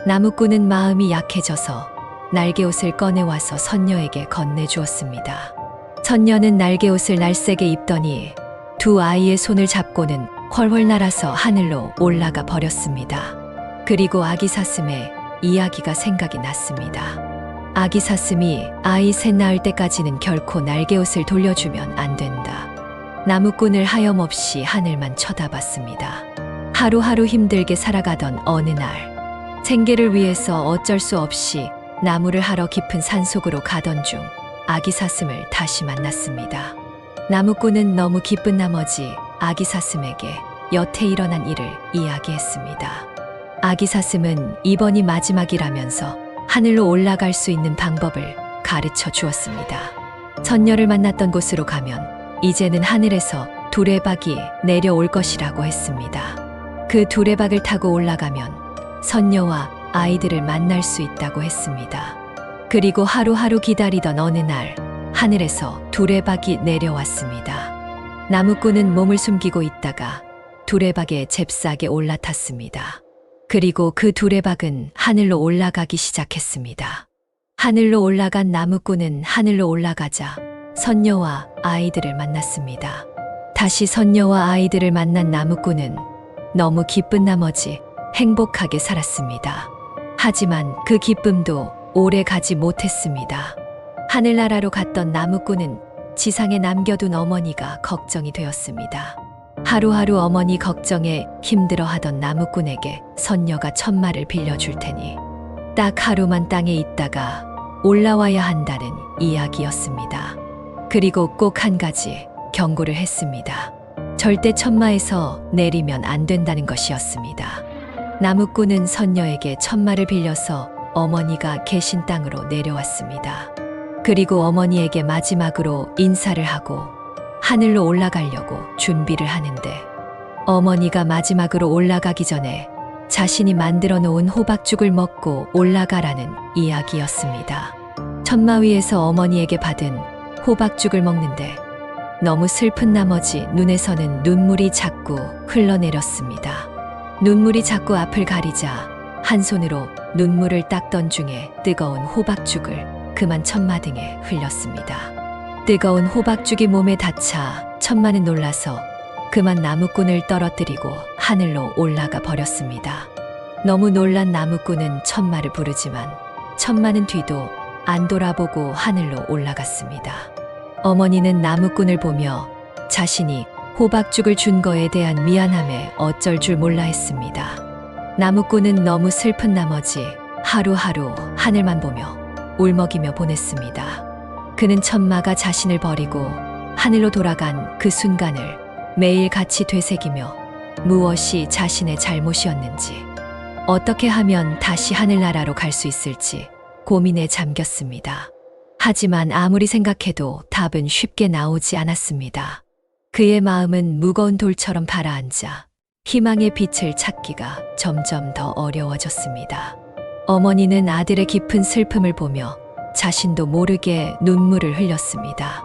나무꾼은 마음이 약해져서 날개옷을 꺼내와서 선녀에게 건네주었습니다. 선녀는 날개옷을 날쌔게 입더니 두 아이의 손을 잡고는 훨훨 날아서 하늘로 올라가 버렸습니다. 그리고 아기 사슴의 이야기가 생각이 났습니다. 아기 사슴이 아이 셋 낳을 때까지는 결코 날개옷을 돌려주면 안 된다. 나무꾼을 하염없이 하늘만 쳐다봤습니다. 하루하루 힘들게 살아가던 어느 날, 생계를 위해서 어쩔 수 없이 나무를 하러 깊은 산속으로 가던 중 아기 사슴을 다시 만났습니다. 나무꾼은 너무 기쁜 나머지 아기 사슴에게 여태 일어난 일을 이야기했습니다. 아기 사슴은 이번이 마지막이라면서 하늘로 올라갈 수 있는 방법을 가르쳐 주었습니다. 선녀를 만났던 곳으로 가면 이제는 하늘에서 두레박이 내려올 것이라고 했습니다. 그 두레박을 타고 올라가면 선녀와 아이들을 만날 수 있다고 했습니다. 그리고 하루하루 기다리던 어느 날, 하늘에서 두레박이 내려왔습니다. 나무꾼은 몸을 숨기고 있다가 두레박에 잽싸게 올라탔습니다. 그리고 그 두레박은 하늘로 올라가기 시작했습니다. 하늘로 올라간 나무꾼은 하늘로 올라가자 선녀와 아이들을 만났습니다. 다시 선녀와 아이들을 만난 나무꾼은 너무 기쁜 나머지 행복하게 살았습니다. 하지만 그 기쁨도 오래 가지 못했습니다. 하늘나라로 갔던 나무꾼은 지상에 남겨둔 어머니가 걱정이 되었습니다. 하루하루 어머니 걱정에 힘들어하던 나무꾼에게 선녀가 천마를 빌려줄 테니 딱 하루만 땅에 있다가 올라와야 한다는 이야기였습니다. 그리고 꼭 한 가지 경고를 했습니다. 절대 천마에서 내리면 안 된다는 것이었습니다. 나무꾼은 선녀에게 천마를 빌려서 어머니가 계신 땅으로 내려왔습니다. 그리고 어머니에게 마지막으로 인사를 하고 하늘로 올라가려고 준비를 하는데 어머니가 마지막으로 올라가기 전에 자신이 만들어 놓은 호박죽을 먹고 올라가라는 이야기였습니다. 천마 위에서 어머니에게 받은 호박죽을 먹는데 너무 슬픈 나머지 눈에서는 눈물이 자꾸 흘러내렸습니다. 눈물이 자꾸 앞을 가리자 한 손으로 눈물을 닦던 중에 뜨거운 호박죽을 그만 천마 등에 흘렸습니다. 뜨거운 호박죽이 몸에 닿자 천마는 놀라서 그만 나무꾼을 떨어뜨리고 하늘로 올라가 버렸습니다. 너무 놀란 나무꾼은 천마를 부르지만 천마는 뒤도 안 돌아보고 하늘로 올라갔습니다. 어머니는 나무꾼을 보며 자신이 호박죽을 준 거에 대한 미안함에 어쩔 줄 몰라 했습니다. 나무꾼은 너무 슬픈 나머지 하루하루 하늘만 보며 울먹이며 보냈습니다. 그는 천마가 자신을 버리고 하늘로 돌아간 그 순간을 매일 같이 되새기며 무엇이 자신의 잘못이었는지, 어떻게 하면 다시 하늘나라로 갈 수 있을지 고민에 잠겼습니다. 하지만 아무리 생각해도 답은 쉽게 나오지 않았습니다. 그의 마음은 무거운 돌처럼 가라앉아 희망의 빛을 찾기가 점점 더 어려워졌습니다. 어머니는 아들의 깊은 슬픔을 보며 자신도 모르게 눈물을 흘렸습니다.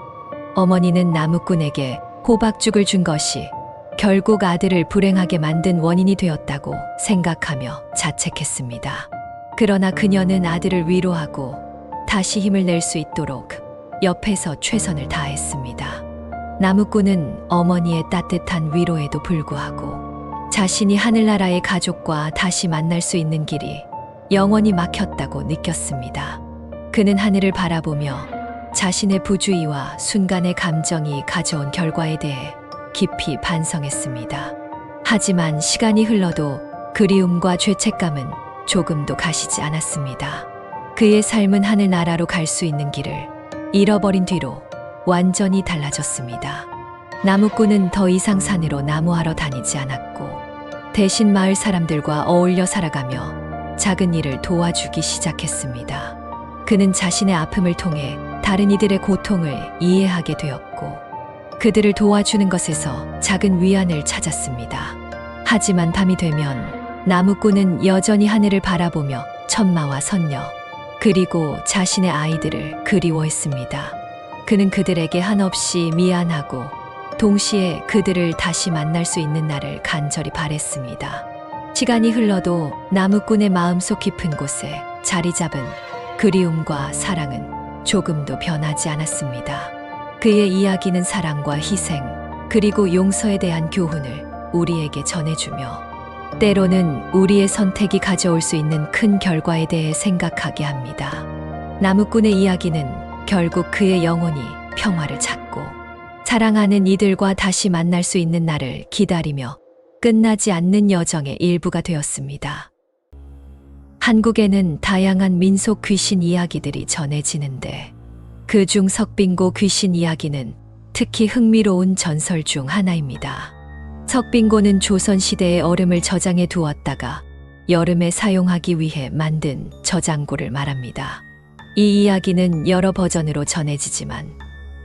어머니는 나무꾼에게 호박죽을 준 것이 결국 아들을 불행하게 만든 원인이 되었다고 생각하며 자책했습니다. 그러나 그녀는 아들을 위로하고 다시 힘을 낼 수 있도록 옆에서 최선을 다했습니다. 나무꾼은 어머니의 따뜻한 위로에도 불구하고 자신이 하늘나라의 가족과 다시 만날 수 있는 길이 영원히 막혔다고 느꼈습니다. 그는 하늘을 바라보며 자신의 부주의와 순간의 감정이 가져온 결과에 대해 깊이 반성했습니다. 하지만 시간이 흘러도 그리움과 죄책감은 조금도 가시지 않았습니다. 그의 삶은 하늘나라로 갈 수 있는 길을 잃어버린 뒤로 완전히 달라졌습니다. 나무꾼은 더 이상 산으로 나무하러 다니지 않았고 대신 마을 사람들과 어울려 살아가며 작은 일을 도와주기 시작했습니다. 그는 자신의 아픔을 통해 다른 이들의 고통을 이해하게 되었고 그들을 도와주는 것에서 작은 위안을 찾았습니다. 하지만 밤이 되면 나무꾼은 여전히 하늘을 바라보며 천마와 선녀 그리고 자신의 아이들을 그리워했습니다. 그는 그들에게 한없이 미안하고 동시에 그들을 다시 만날 수 있는 날을 간절히 바랬습니다. 시간이 흘러도 나무꾼의 마음속 깊은 곳에 자리 잡은 그리움과 사랑은 조금도 변하지 않았습니다. 그의 이야기는 사랑과 희생, 그리고 용서에 대한 교훈을 우리에게 전해주며 때로는 우리의 선택이 가져올 수 있는 큰 결과에 대해 생각하게 합니다. 나무꾼의 이야기는 결국 그의 영혼이 평화를 찾고 사랑하는 이들과 다시 만날 수 있는 날을 기다리며 끝나지 않는 여정의 일부가 되었습니다. 한국에는 다양한 민속 귀신 이야기들이 전해지는데 그중 석빙고 귀신 이야기는 특히 흥미로운 전설 중 하나입니다. 석빙고는 조선시대에 얼음을 저장해 두었다가 여름에 사용하기 위해 만든 저장고를 말합니다. 이 이야기는 여러 버전으로 전해지지만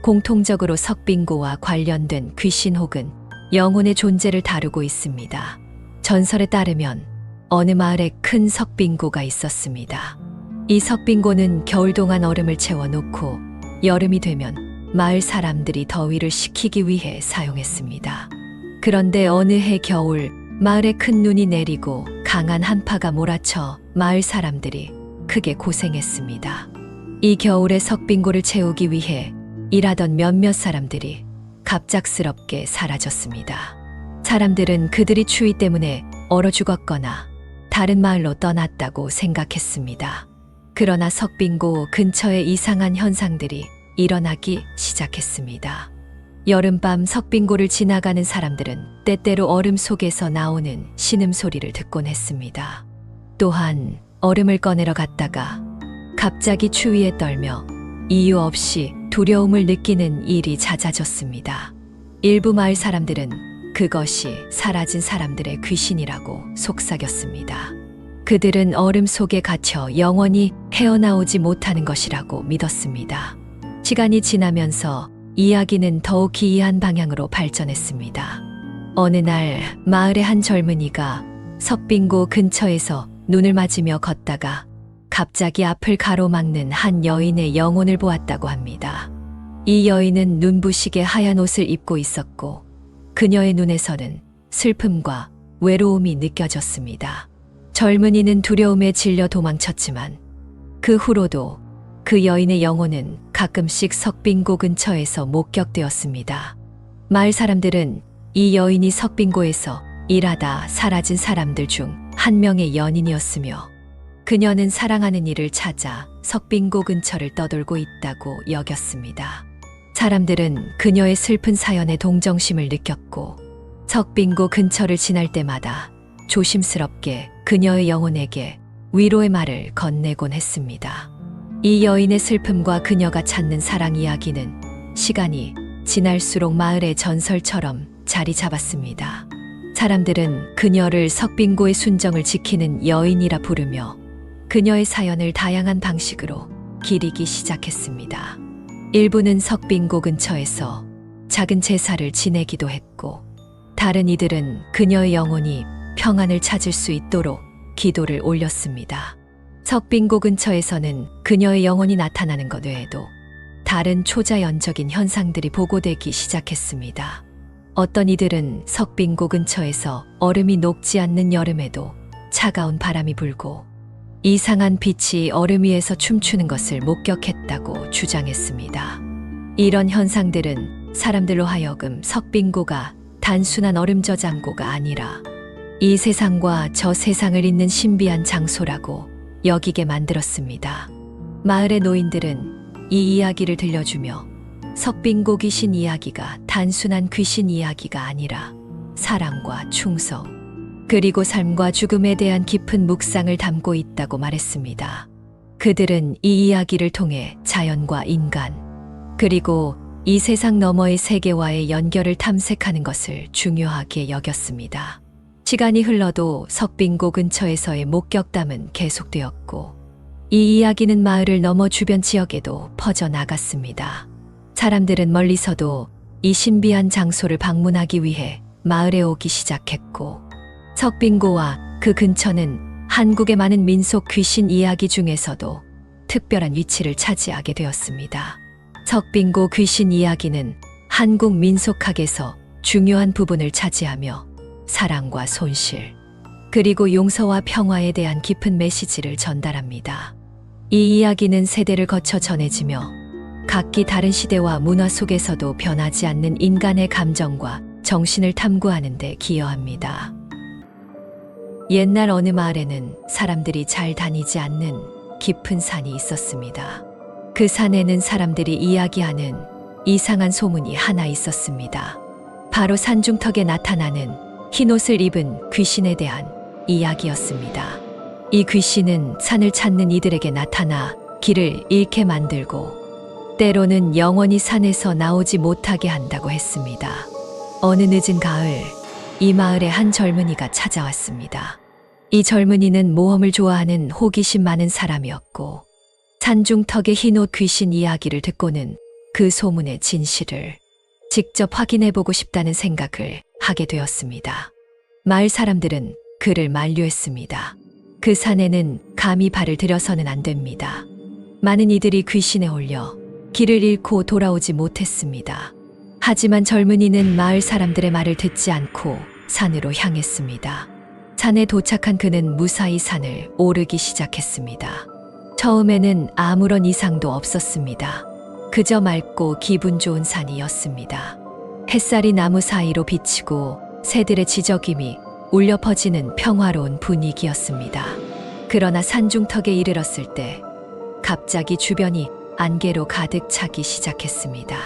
공통적으로 석빙고와 관련된 귀신 혹은 영혼의 존재를 다루고 있습니다. 전설에 따르면 어느 마을에 큰 석빙고가 있었습니다. 이 석빙고는 겨울 동안 얼음을 채워놓고 여름이 되면 마을 사람들이 더위를 식히기 위해 사용했습니다. 그런데 어느 해 겨울 마을에 큰 눈이 내리고 강한 한파가 몰아쳐 마을 사람들이 크게 고생했습니다. 이 겨울에 석빙고를 채우기 위해 일하던 몇몇 사람들이 갑작스럽게 사라졌습니다. 사람들은 그들이 추위 때문에 얼어 죽었거나 다른 마을로 떠났다고 생각했습니다. 그러나 석빙고 근처에 이상한 현상들이 일어나기 시작했습니다. 여름밤 석빙고를 지나가는 사람들은 때때로 얼음 속에서 나오는 신음소리를 듣곤 했습니다. 또한 얼음을 꺼내러 갔다가 갑자기 추위에 떨며 이유 없이 두려움을 느끼는 일이 잦아졌습니다. 일부 마을 사람들은 그것이 사라진 사람들의 귀신이라고 속삭였습니다. 그들은 얼음 속에 갇혀 영원히 헤어나오지 못하는 것이라고 믿었습니다. 시간이 지나면서 이야기는 더욱 기이한 방향으로 발전했습니다. 어느 날 마을의 한 젊은이가 석빙고 근처에서 눈을 맞으며 걷다가 갑자기 앞을 가로막는 한 여인의 영혼을 보았다고 합니다. 이 여인은 눈부시게 하얀 옷을 입고 있었고 그녀의 눈에서는 슬픔과 외로움이 느껴졌습니다. 젊은이는 두려움에 질려 도망쳤지만 그 후로도 그 여인의 영혼은 가끔씩 석빙고 근처에서 목격되었습니다. 마을 사람들은 이 여인이 석빙고에서 일하다 사라진 사람들 중 한 명의 연인이었으며 그녀는 사랑하는 이를 찾아 석빙고 근처를 떠돌고 있다고 여겼습니다. 사람들은 그녀의 슬픈 사연에 동정심을 느꼈고 석빙고 근처를 지날 때마다 조심스럽게 그녀의 영혼에게 위로의 말을 건네곤 했습니다. 이 여인의 슬픔과 그녀가 찾는 사랑 이야기는 시간이 지날수록 마을의 전설처럼 자리 잡았습니다. 사람들은 그녀를 석빙고의 순정을 지키는 여인이라 부르며 그녀의 사연을 다양한 방식으로 기리기 시작했습니다. 일부는 석빙고 근처에서 작은 제사를 지내기도 했고 다른 이들은 그녀의 영혼이 평안을 찾을 수 있도록 기도를 올렸습니다. 석빙고 근처에서는 그녀의 영혼이 나타나는 것 외에도 다른 초자연적인 현상들이 보고되기 시작했습니다. 어떤 이들은 석빙고 근처에서 얼음이 녹지 않는 여름에도 차가운 바람이 불고 이상한 빛이 얼음 위에서 춤추는 것을 목격했다고 주장했습니다. 이런 현상들은 사람들로 하여금 석빙고가 단순한 얼음 저장고가 아니라 이 세상과 저 세상을 잇는 신비한 장소라고 여기게 만들었습니다. 마을의 노인들은 이 이야기를 들려주며 석빙고 귀신 이야기가 단순한 귀신 이야기가 아니라 사랑과 충성, 그리고 삶과 죽음에 대한 깊은 묵상을 담고 있다고 말했습니다. 그들은 이 이야기를 통해 자연과 인간, 그리고 이 세상 너머의 세계와의 연결을 탐색하는 것을 중요하게 여겼습니다. 시간이 흘러도 석빙고 근처에서의 목격담은 계속되었고 이 이야기는 마을을 넘어 주변 지역에도 퍼져나갔습니다. 사람들은 멀리서도 이 신비한 장소를 방문하기 위해 마을에 오기 시작했고 석빙고와 그 근처는 한국의 많은 민속 귀신 이야기 중에서도 특별한 위치를 차지하게 되었습니다. 석빙고 귀신 이야기는 한국 민속학에서 중요한 부분을 차지하며 사랑과 손실, 그리고 용서와 평화에 대한 깊은 메시지를 전달합니다. 이 이야기는 세대를 거쳐 전해지며 각기 다른 시대와 문화 속에서도 변하지 않는 인간의 감정과 정신을 탐구하는 데 기여합니다. 옛날 어느 마을에는 사람들이 잘 다니지 않는 깊은 산이 있었습니다. 그 산에는 사람들이 이야기하는 이상한 소문이 하나 있었습니다. 바로 산중턱에 나타나는 흰옷을 입은 귀신에 대한 이야기였습니다. 이 귀신은 산을 찾는 이들에게 나타나 길을 잃게 만들고 때로는 영원히 산에서 나오지 못하게 한다고 했습니다. 어느 늦은 가을, 이 마을에 한 젊은이가 찾아왔습니다. 이 젊은이는 모험을 좋아하는 호기심 많은 사람이었고 산중턱의 흰옷 귀신 이야기를 듣고는 그 소문의 진실을 직접 확인해보고 싶다는 생각을 하게 되었습니다. 마을 사람들은 그를 만류했습니다. 그 산에는 감히 발을 들여서는 안 됩니다. 많은 이들이 귀신에 홀려 길을 잃고 돌아오지 못했습니다. 하지만 젊은이는 마을 사람들의 말을 듣지 않고 산으로 향했습니다. 산에 도착한 그는 무사히 산을 오르기 시작했습니다. 처음에는 아무런 이상도 없었습니다. 그저 맑고 기분 좋은 산이었습니다. 햇살이 나무 사이로 비치고 새들의 지저귀이 울려 퍼지는 평화로운 분위기였습니다. 그러나 산중턱에 이르렀을 때 갑자기 주변이 안개로 가득 차기 시작했습니다.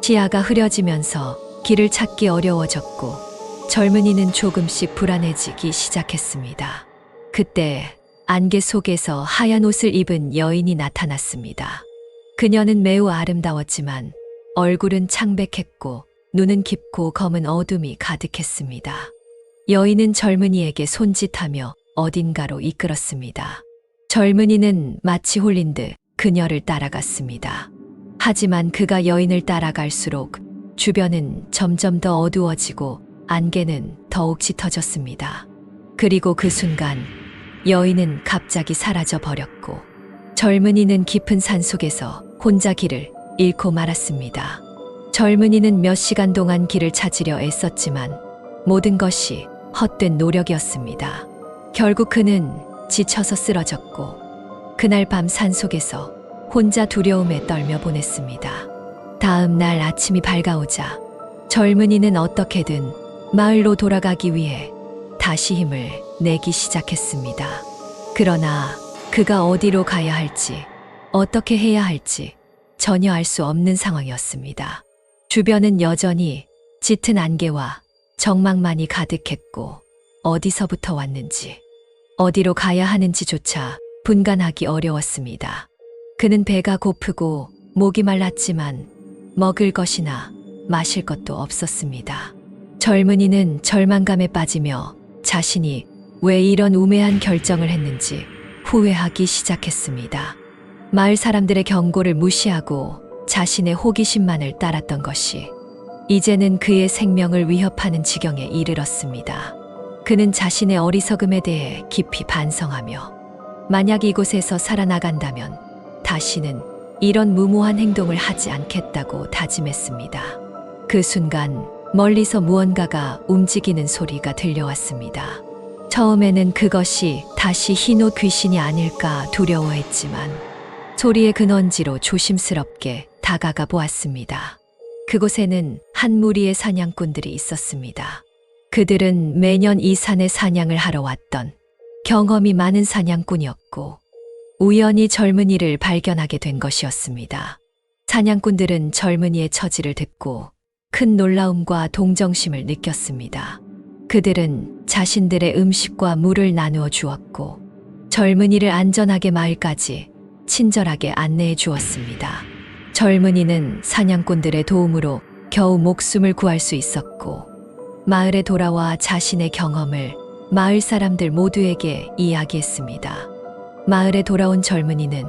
시야가 흐려지면서 길을 찾기 어려워졌고 젊은이는 조금씩 불안해지기 시작했습니다. 그때 안개 속에서 하얀 옷을 입은 여인이 나타났습니다. 그녀는 매우 아름다웠지만 얼굴은 창백했고 눈은 깊고 검은 어둠이 가득했습니다. 여인은 젊은이에게 손짓하며 어딘가로 이끌었습니다. 젊은이는 마치 홀린 듯 그녀를 따라갔습니다. 하지만 그가 여인을 따라갈수록 주변은 점점 더 어두워지고 안개는 더욱 짙어졌습니다. 그리고 그 순간 여인은 갑자기 사라져 버렸고 젊은이는 깊은 산속에서 혼자 길을 잃고 말았습니다. 젊은이는 몇 시간 동안 길을 찾으려 애썼지만 모든 것이 헛된 노력이었습니다. 결국 그는 지쳐서 쓰러졌고 그날 밤 산속에서 혼자 두려움에 떨며 보냈습니다. 다음 날 아침이 밝아오자 젊은이는 어떻게든 마을로 돌아가기 위해 다시 힘을 내기 시작했습니다. 그러나 그가 어디로 가야 할지, 어떻게 해야 할지 전혀 알 수 없는 상황이었습니다. 주변은 여전히 짙은 안개와 정막만이 가득했고 어디서부터 왔는지, 어디로 가야 하는지조차 분간하기 어려웠습니다. 그는 배가 고프고 목이 말랐지만 먹을 것이나 마실 것도 없었습니다. 젊은이는 절망감에 빠지며 자신이 왜 이런 우매한 결정을 했는지 후회하기 시작했습니다. 마을 사람들의 경고를 무시하고 자신의 호기심만을 따랐던 것이 이제는 그의 생명을 위협하는 지경에 이르렀습니다. 그는 자신의 어리석음에 대해 깊이 반성하며 만약 이곳에서 살아나간다면 다시는 이런 무모한 행동을 하지 않겠다고 다짐했습니다. 그 순간 멀리서 무언가가 움직이는 소리가 들려왔습니다. 처음에는 그것이 다시 흰옷 귀신이 아닐까 두려워했지만 소리의 근원지로 조심스럽게 다가가 보았습니다. 그곳에는 한 무리의 사냥꾼들이 있었습니다. 그들은 매년 이 산에 사냥을 하러 왔던 경험이 많은 사냥꾼이었고 우연히 젊은이를 발견하게 된 것이었습니다. 사냥꾼들은 젊은이의 처지를 듣고 큰 놀라움과 동정심을 느꼈습니다. 그들은 자신들의 음식과 물을 나누어 주었고 젊은이를 안전하게 마을까지 친절하게 안내해 주었습니다. 젊은이는 사냥꾼들의 도움으로 겨우 목숨을 구할 수 있었고 마을에 돌아와 자신의 경험을 마을 사람들 모두에게 이야기했습니다. 마을에 돌아온 젊은이는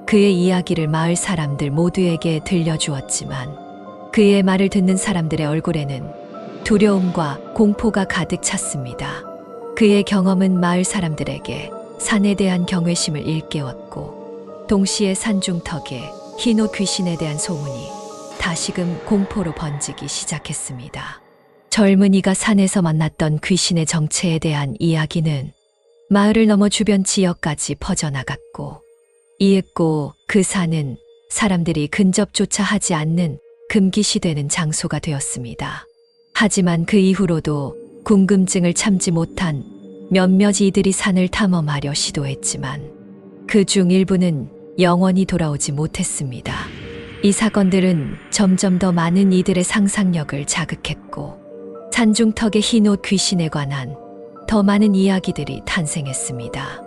그의 이야기를 마을 사람들 모두에게 들려주었지만 그의 말을 듣는 사람들의 얼굴에는 두려움과 공포가 가득 찼습니다. 그의 경험은 마을 사람들에게 산에 대한 경외심을 일깨웠고 동시에 산중턱에 흰옷 귀신에 대한 소문이 다시금 공포로 번지기 시작했습니다. 젊은이가 산에서 만났던 귀신의 정체에 대한 이야기는 마을을 넘어 주변 지역까지 퍼져나갔고 이윽고 그 산은 사람들이 근접조차 하지 않는 금기시되는 장소가 되었습니다. 하지만 그 이후로도 궁금증을 참지 못한 몇몇 이들이 산을 탐험하려 시도했지만 그중 일부는 영원히 돌아오지 못했습니다. 이 사건들은 점점 더 많은 이들의 상상력을 자극했고 산중턱의 흰옷 귀신에 관한 더 많은 이야기들이 탄생했습니다.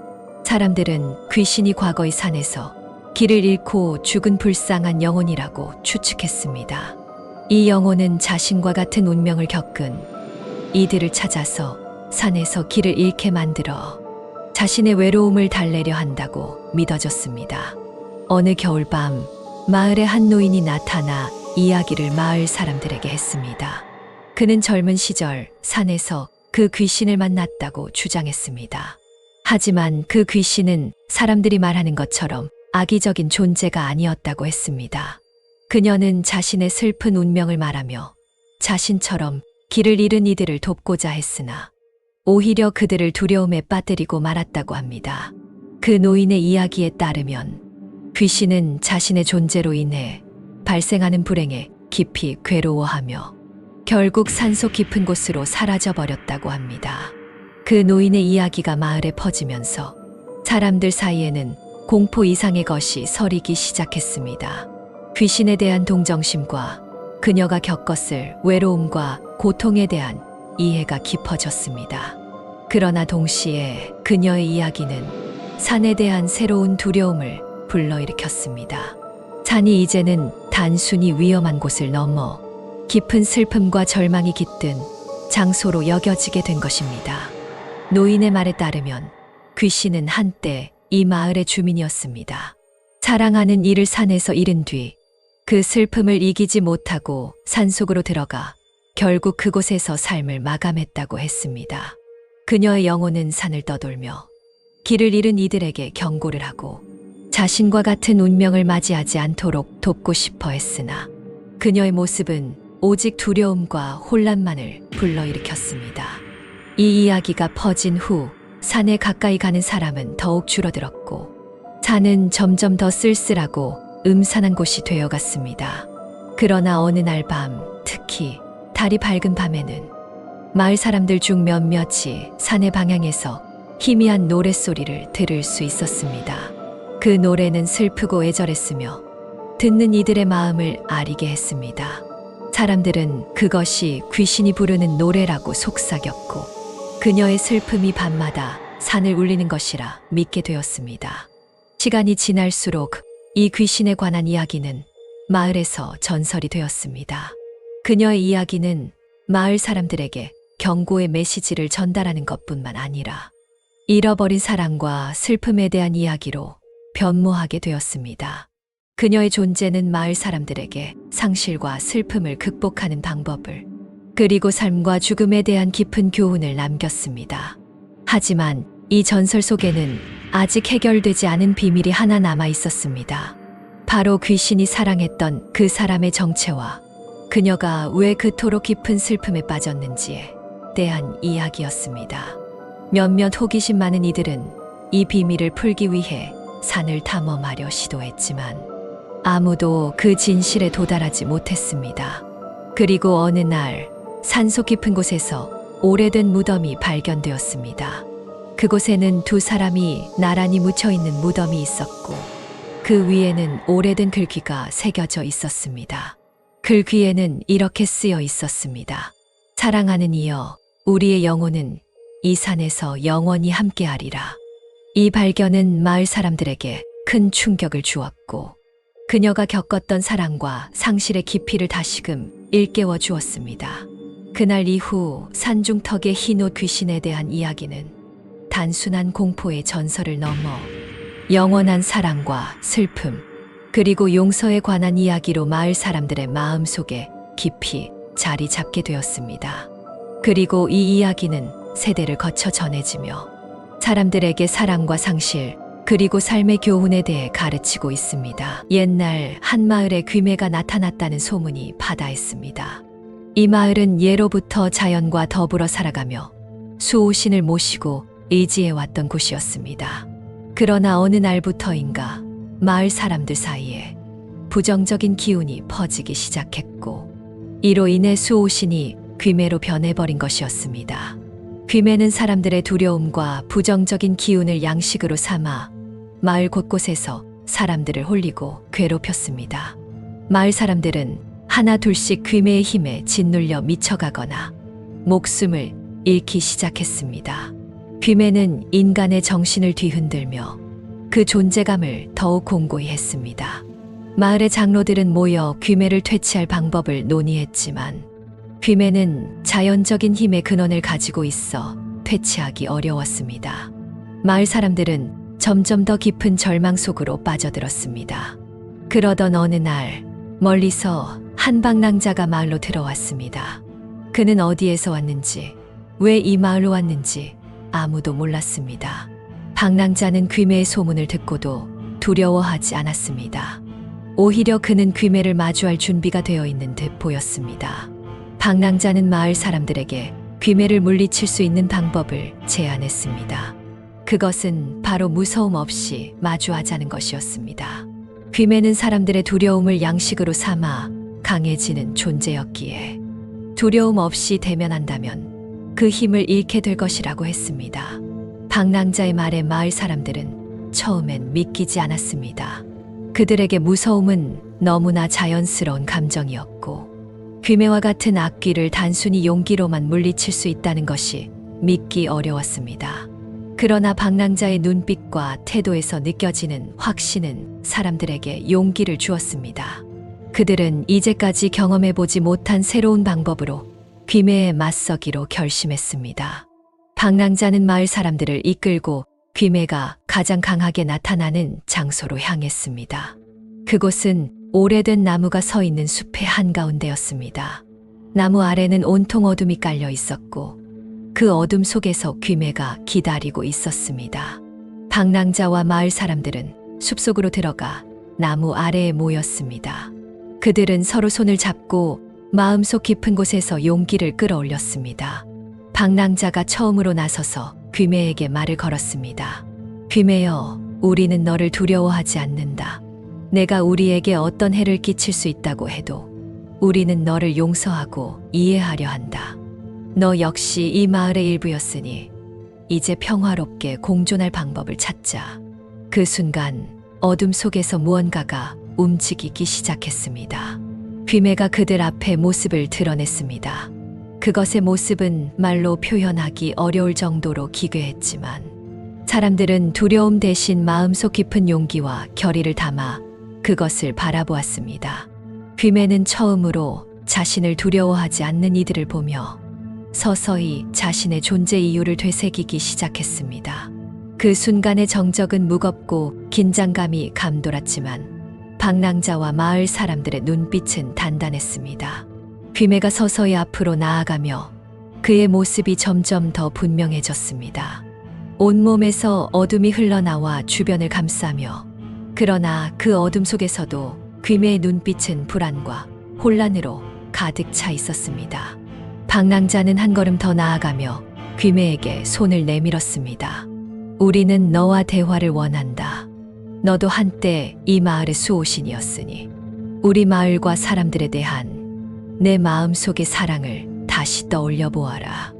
사람들은 귀신이 과거의 산에서 길을 잃고 죽은 불쌍한 영혼이라고 추측했습니다. 이 영혼은 자신과 같은 운명을 겪은 이들을 찾아서 산에서 길을 잃게 만들어 자신의 외로움을 달래려 한다고 믿어졌습니다. 어느 겨울밤 마을에 한 노인이 나타나 이야기를 마을 사람들에게 했습니다. 그는 젊은 시절 산에서 그 귀신을 만났다고 주장했습니다. 하지만 그 귀신은 사람들이 말하는 것처럼 악의적인 존재가 아니었다고 했습니다. 그녀는 자신의 슬픈 운명을 말하며 자신처럼 길을 잃은 이들을 돕고자 했으나 오히려 그들을 두려움에 빠뜨리고 말았다고 합니다. 그 노인의 이야기에 따르면 귀신은 자신의 존재로 인해 발생하는 불행에 깊이 괴로워하며 결국 산속 깊은 곳으로 사라져버렸다고 합니다. 그 노인의 이야기가 마을에 퍼지면서 사람들 사이에는 공포 이상의 것이 서리기 시작했습니다. 귀신에 대한 동정심과 그녀가 겪었을 외로움과 고통에 대한 이해가 깊어졌습니다. 그러나 동시에 그녀의 이야기는 산에 대한 새로운 두려움을 불러일으켰습니다. 산이 이제는 단순히 위험한 곳을 넘어 깊은 슬픔과 절망이 깃든 장소로 여겨지게 된 것입니다. 노인의 말에 따르면 귀신은 한때 이 마을의 주민이었습니다. 사랑하는 이를 산에서 잃은 뒤 그 슬픔을 이기지 못하고 산속으로 들어가 결국 그곳에서 삶을 마감했다고 했습니다. 그녀의 영혼은 산을 떠돌며 길을 잃은 이들에게 경고를 하고 자신과 같은 운명을 맞이하지 않도록 돕고 싶어 했으나 그녀의 모습은 오직 두려움과 혼란만을 불러일으켰습니다. 이 이야기가 퍼진 후 산에 가까이 가는 사람은 더욱 줄어들었고 산은 점점 더 쓸쓸하고 음산한 곳이 되어갔습니다. 그러나 어느 날 밤, 특히 달이 밝은 밤에는 마을 사람들 중 몇몇이 산의 방향에서 희미한 노랫소리를 들을 수 있었습니다. 그 노래는 슬프고 애절했으며 듣는 이들의 마음을 아리게 했습니다. 사람들은 그것이 귀신이 부르는 노래라고 속삭였고 그녀의 슬픔이 밤마다 산을 울리는 것이라 믿게 되었습니다. 시간이 지날수록 이 귀신에 관한 이야기는 마을에서 전설이 되었습니다. 그녀의 이야기는 마을 사람들에게 경고의 메시지를 전달하는 것뿐만 아니라 잃어버린 사랑과 슬픔에 대한 이야기로 변모하게 되었습니다. 그녀의 존재는 마을 사람들에게 상실과 슬픔을 극복하는 방법을 그리고 삶과 죽음에 대한 깊은 교훈을 남겼습니다. 하지만 이 전설 속에는 아직 해결되지 않은 비밀이 하나 남아 있었습니다. 바로 귀신이 사랑했던 그 사람의 정체와 그녀가 왜 그토록 깊은 슬픔에 빠졌는지에 대한 이야기였습니다. 몇몇 호기심 많은 이들은 이 비밀을 풀기 위해 산을 탐험하려 시도했지만 아무도 그 진실에 도달하지 못했습니다. 그리고 어느 날 산속 깊은 곳에서 오래된 무덤이 발견되었습니다. 그곳에는 두 사람이 나란히 묻혀있는 무덤이 있었고 그 위에는 오래된 글귀가 새겨져 있었습니다. 글귀에는 이렇게 쓰여 있었습니다. 사랑하는 이여, 우리의 영혼은 이 산에서 영원히 함께하리라. 이 발견은 마을 사람들에게 큰 충격을 주었고 그녀가 겪었던 사랑과 상실의 깊이를 다시금 일깨워 주었습니다. 그날 이후 산중턱의 흰옷 귀신에 대한 이야기는 단순한 공포의 전설을 넘어 영원한 사랑과 슬픔, 그리고 용서에 관한 이야기로 마을 사람들의 마음속에 깊이 자리 잡게 되었습니다. 그리고 이 이야기는 세대를 거쳐 전해지며 사람들에게 사랑과 상실, 그리고 삶의 교훈에 대해 가르치고 있습니다. 옛날 한 마을에 귀매가 나타났다는 소문이 바다했습니다. 이 마을은 예로부터 자연과 더불어 살아가며 수호신을 모시고 의지해왔던 곳이었습니다. 그러나 어느 날부터인가 마을 사람들 사이에 부정적인 기운이 퍼지기 시작했고 이로 인해 수호신이 귀매로 변해버린 것이었습니다. 귀매는 사람들의 두려움과 부정적인 기운을 양식으로 삼아 마을 곳곳에서 사람들을 홀리고 괴롭혔습니다. 마을 사람들은 하나 둘씩 귀매의 힘에 짓눌려 미쳐가거나 목숨을 잃기 시작했습니다. 귀매는 인간의 정신을 뒤흔들며 그 존재감을 더욱 공고히 했습니다. 마을의 장로들은 모여 귀매를 퇴치할 방법을 논의했지만 귀매는 자연적인 힘의 근원을 가지고 있어 퇴치하기 어려웠습니다. 마을 사람들은 점점 더 깊은 절망 속으로 빠져들었습니다. 그러던 어느 날 멀리서 한 방랑자가 마을로 들어왔습니다. 그는 어디에서 왔는지, 왜 이 마을로 왔는지 아무도 몰랐습니다. 방랑자는 귀매의 소문을 듣고도 두려워하지 않았습니다. 오히려 그는 귀매를 마주할 준비가 되어 있는 듯 보였습니다. 방랑자는 마을 사람들에게 귀매를 물리칠 수 있는 방법을 제안했습니다. 그것은 바로 무서움 없이 마주하자는 것이었습니다. 귀매는 사람들의 두려움을 양식으로 삼아 강해지는 존재였기에 두려움 없이 대면한다면 그 힘을 잃게 될 것이라고 했습니다. 방랑자의 말에 마을 사람들은 처음엔 믿기지 않았습니다. 그들에게 무서움은 너무나 자연스러운 감정이었고 귀매와 같은 악귀를 단순히 용기로만 물리칠 수 있다는 것이 믿기 어려웠습니다. 그러나 방랑자의 눈빛과 태도에서 느껴지는 확신은 사람들에게 용기를 주었습니다. 그들은 이제까지 경험해보지 못한 새로운 방법으로 귀매에 맞서기로 결심했습니다. 방랑자는 마을 사람들을 이끌고 귀매가 가장 강하게 나타나는 장소로 향했습니다. 그곳은 오래된 나무가 서 있는 숲의 한가운데였습니다. 나무 아래는 온통 어둠이 깔려 있었고 그 어둠 속에서 귀매가 기다리고 있었습니다. 방랑자와 마을 사람들은 숲속으로 들어가 나무 아래에 모였습니다. 그들은 서로 손을 잡고 마음속 깊은 곳에서 용기를 끌어올렸습니다. 방랑자가 처음으로 나서서 귀매에게 말을 걸었습니다. 귀매여, 우리는 너를 두려워하지 않는다. 내가 우리에게 어떤 해를 끼칠 수 있다고 해도 우리는 너를 용서하고 이해하려 한다. 너 역시 이 마을의 일부였으니 이제 평화롭게 공존할 방법을 찾자. 그 순간 어둠 속에서 무언가가 움직이기 시작했습니다. 귀매가 그들 앞에 모습을 드러냈습니다. 그것의 모습은 말로 표현하기 어려울 정도로 기괴했지만 사람들은 두려움 대신 마음속 깊은 용기와 결의를 담아 그것을 바라보았습니다. 귀매는 처음으로 자신을 두려워하지 않는 이들을 보며 서서히 자신의 존재 이유를 되새기기 시작했습니다. 그 순간의 정적은 무겁고 긴장감이 감돌았지만 방랑자와 마을 사람들의 눈빛은 단단했습니다. 귀매가 서서히 앞으로 나아가며 그의 모습이 점점 더 분명해졌습니다. 온몸에서 어둠이 흘러나와 주변을 감싸며 그러나 그 어둠 속에서도 귀매의 눈빛은 불안과 혼란으로 가득 차 있었습니다. 방랑자는 한 걸음 더 나아가며 귀매에게 손을 내밀었습니다. 우리는 너와 대화를 원한다. 너도 한때 이 마을의 수호신이었으니 우리 마을과 사람들에 대한 내 마음속의 사랑을 다시 떠올려 보아라.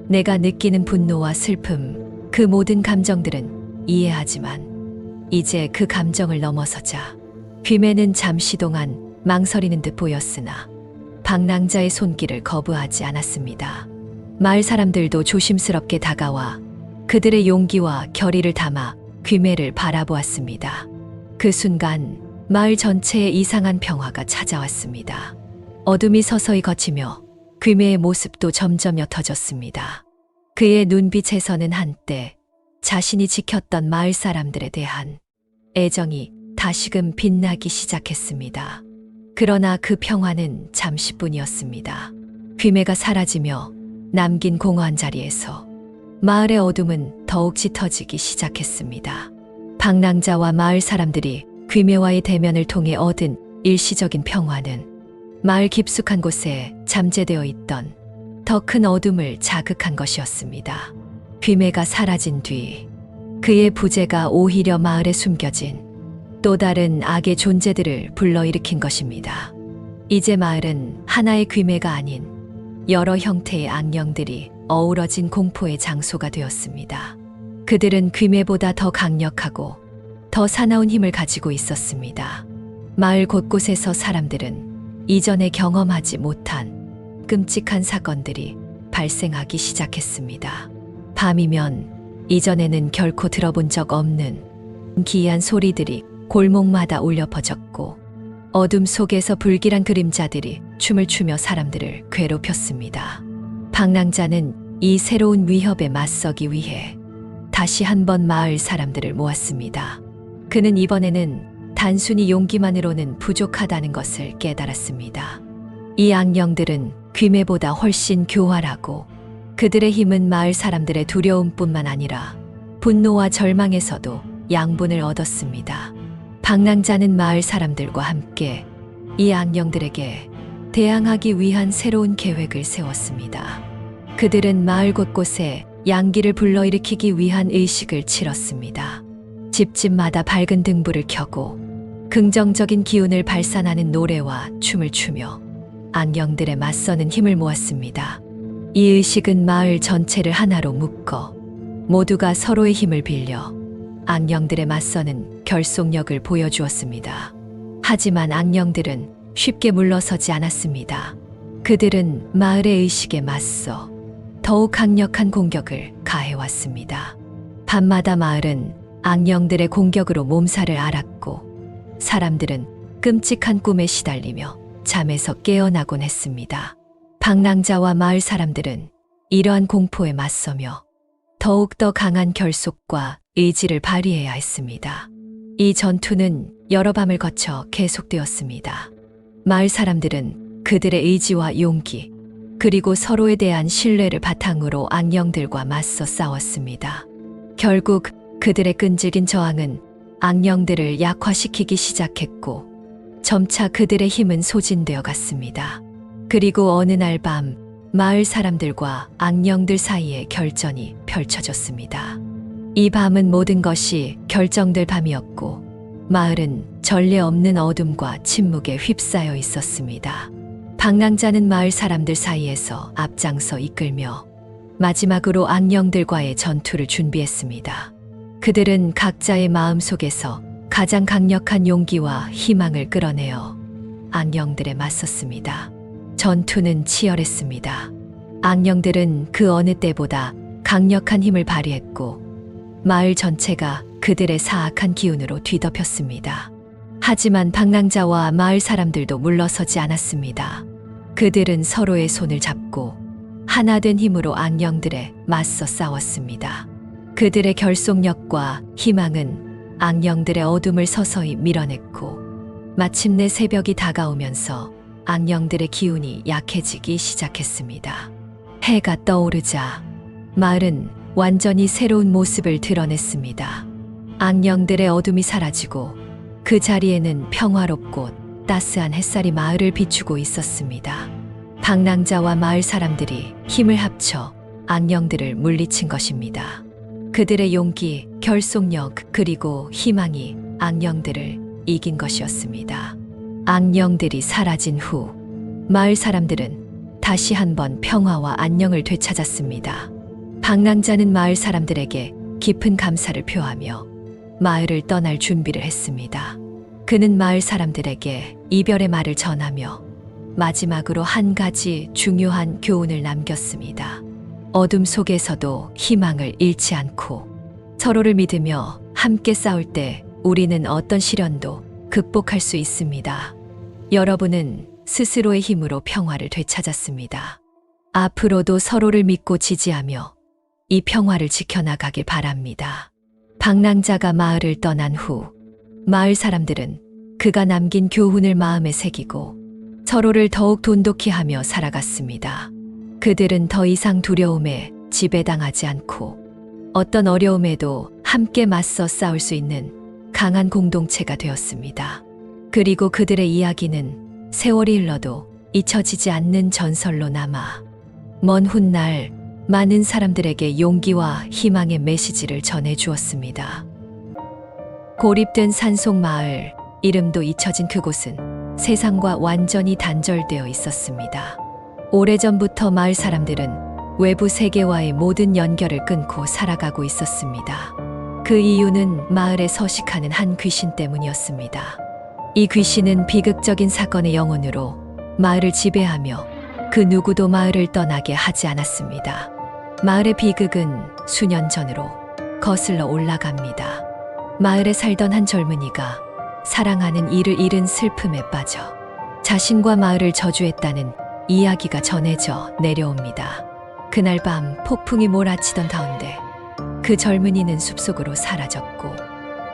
내가 느끼는 분노와 슬픔, 그 모든 감정들은 이해하지만 이제 그 감정을 넘어서자. 귀매는 잠시 동안 망설이는 듯 보였으나 방랑자의 손길을 거부하지 않았습니다. 마을 사람들도 조심스럽게 다가와 그들의 용기와 결의를 담아 귀매를 바라보았습니다. 그 순간 마을 전체에 이상한 평화가 찾아왔습니다. 어둠이 서서히 걷히며 귀매의 모습도 점점 옅어졌습니다. 그의 눈빛에서는 한때 자신이 지켰던 마을 사람들에 대한 애정이 다시금 빛나기 시작했습니다. 그러나 그 평화는 잠시뿐이었습니다. 귀매가 사라지며 남긴 공허한 자리에서 마을의 어둠은 더욱 짙어지기 시작했습니다. 방랑자와 마을 사람들이 귀매와의 대면을 통해 얻은 일시적인 평화는 마을 깊숙한 곳에 잠재되어 있던 더 큰 어둠을 자극한 것이었습니다. 귀매가 사라진 뒤 그의 부재가 오히려 마을에 숨겨진 또 다른 악의 존재들을 불러일으킨 것입니다. 이제 마을은 하나의 귀매가 아닌 여러 형태의 악령들이 어우러진 공포의 장소가 되었습니다. 그들은 귀매보다 더 강력하고 더 사나운 힘을 가지고 있었습니다. 마을 곳곳에서 사람들은 이전에 경험하지 못한 끔찍한 사건들이 발생하기 시작했습니다. 밤이면 이전에는 결코 들어본 적 없는 기이한 소리들이 골목마다 울려 퍼졌고 어둠 속에서 불길한 그림자들이 춤을 추며 사람들을 괴롭혔습니다. 방랑자는 이 새로운 위협에 맞서기 위해 다시 한번 마을 사람들을 모았습니다. 그는 이번에는 단순히 용기만으로는 부족하다는 것을 깨달았습니다. 이 악령들은 귀매보다 훨씬 교활하고 그들의 힘은 마을 사람들의 두려움뿐만 아니라 분노와 절망에서도 양분을 얻었습니다. 방랑자는 마을 사람들과 함께 이 악령들에게 대항하기 위한 새로운 계획을 세웠습니다. 그들은 마을 곳곳에 양기를 불러일으키기 위한 의식을 치렀습니다. 집집마다 밝은 등불을 켜고 긍정적인 기운을 발산하는 노래와 춤을 추며 악령들에 맞서는 힘을 모았습니다. 이 의식은 마을 전체를 하나로 묶어 모두가 서로의 힘을 빌려 악령들에 맞서는 결속력을 보여주었습니다. 하지만 악령들은 쉽게 물러서지 않았습니다. 그들은 마을의 의식에 맞서 더욱 강력한 공격을 가해왔습니다. 밤마다 마을은 악령들의 공격으로 몸살을 앓았고 사람들은 끔찍한 꿈에 시달리며 잠에서 깨어나곤 했습니다. 방랑자와 마을 사람들은 이러한 공포에 맞서며 더욱더 강한 결속과 의지를 발휘해야 했습니다. 이 전투는 여러 밤을 거쳐 계속되었습니다. 마을 사람들은 그들의 의지와 용기, 그리고 서로에 대한 신뢰를 바탕으로 악령들과 맞서 싸웠습니다. 결국 그들의 끈질긴 저항은 악령들을 약화시키기 시작했고, 점차 그들의 힘은 소진되어 갔습니다. 그리고 어느 날 밤, 마을 사람들과 악령들 사이에 결전이 펼쳐졌습니다. 이 밤은 모든 것이 결정될 밤이었고, 마을은 전례 없는 어둠과 침묵에 휩싸여 있었습니다. 방랑자는 마을 사람들 사이에서 앞장서 이끌며 마지막으로 악령들과의 전투를 준비했습니다. 그들은 각자의 마음 속에서 가장 강력한 용기와 희망을 끌어내어 악령들에 맞섰습니다. 전투는 치열했습니다. 악령들은 그 어느 때보다 강력한 힘을 발휘했고, 마을 전체가 그들의 사악한 기운으로 뒤덮였습니다. 하지만 방랑자와 마을 사람들도 물러서지 않았습니다. 그들은 서로의 손을 잡고 하나된 힘으로 악령들에 맞서 싸웠습니다. 그들의 결속력과 희망은 악령들의 어둠을 서서히 밀어냈고, 마침내 새벽이 다가오면서 악령들의 기운이 약해지기 시작했습니다. 해가 떠오르자 마을은 완전히 새로운 모습을 드러냈습니다. 악령들의 어둠이 사라지고 그 자리에는 평화롭고 따스한 햇살이 마을을 비추고 있었습니다. 방랑자와 마을 사람들이 힘을 합쳐 악령들을 물리친 것입니다. 그들의 용기, 결속력, 그리고 희망이 악령들을 이긴 것이었습니다. 악령들이 사라진 후 마을 사람들은 다시 한번 평화와 안녕을 되찾았습니다. 방랑자는 마을 사람들에게 깊은 감사를 표하며 마을을 떠날 준비를 했습니다. 그는 마을 사람들에게 이별의 말을 전하며 마지막으로 한 가지 중요한 교훈을 남겼습니다. 어둠 속에서도 희망을 잃지 않고 서로를 믿으며 함께 싸울 때 우리는 어떤 시련도 극복할 수 있습니다. 여러분은 스스로의 힘으로 평화를 되찾았습니다. 앞으로도 서로를 믿고 지지하며 이 평화를 지켜나가길 바랍니다. 방랑자가 마을을 떠난 후 마을 사람들은 그가 남긴 교훈을 마음에 새기고 서로를 더욱 돈독히 하며 살아갔습니다. 그들은 더 이상 두려움에 지배당하지 않고 어떤 어려움에도 함께 맞서 싸울 수 있는 강한 공동체가 되었습니다. 그리고 그들의 이야기는 세월이 흘러도 잊혀지지 않는 전설로 남아 먼 훗날 많은 사람들에게 용기와 희망의 메시지를 전해주었습니다. 고립된 산속 마을, 이름도 잊혀진 그곳은 세상과 완전히 단절되어 있었습니다. 오래전부터 마을 사람들은 외부 세계와의 모든 연결을 끊고 살아가고 있었습니다. 그 이유는 마을에 서식하는 한 귀신 때문이었습니다. 이 귀신은 비극적인 사건의 영혼으로 마을을 지배하며 그 누구도 마을을 떠나게 하지 않았습니다. 마을의 비극은 수년 전으로 거슬러 올라갑니다. 마을에 살던 한 젊은이가 사랑하는 이를 잃은 슬픔에 빠져 자신과 마을을 저주했다는 이야기가 전해져 내려옵니다. 그날 밤 폭풍이 몰아치던 가운데 그 젊은이는 숲속으로 사라졌고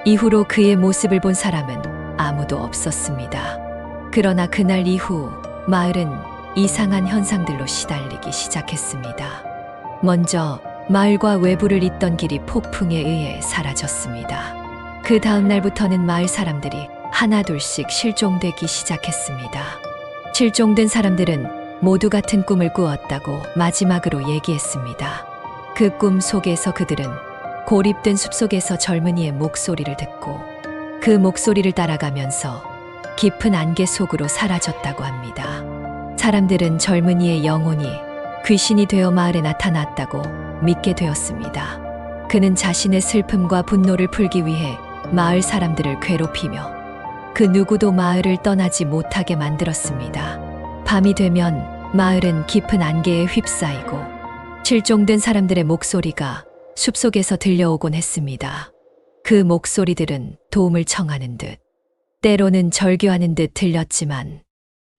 이후로 그의 모습을 본 사람은 아무도 없었습니다. 그러나 그날 이후 마을은 이상한 현상들로 시달리기 시작했습니다. 먼저 마을과 외부를 잇던 길이 폭풍에 의해 사라졌습니다. 그 다음 날부터는 마을 사람들이 하나둘씩 실종되기 시작했습니다. 실종된 사람들은 모두 같은 꿈을 꾸었다고 마지막으로 얘기했습니다. 그 꿈 속에서 그들은 고립된 숲속에서 젊은이의 목소리를 듣고 그 목소리를 따라가면서 깊은 안개 속으로 사라졌다고 합니다. 사람들은 젊은이의 영혼이 귀신이 되어 마을에 나타났다고 믿게 되었습니다. 그는 자신의 슬픔과 분노를 풀기 위해 마을 사람들을 괴롭히며 그 누구도 마을을 떠나지 못하게 만들었습니다. 밤이 되면 마을은 깊은 안개에 휩싸이고 실종된 사람들의 목소리가 숲속에서 들려오곤 했습니다. 그 목소리들은 도움을 청하는 듯, 때로는 절규하는 듯 들렸지만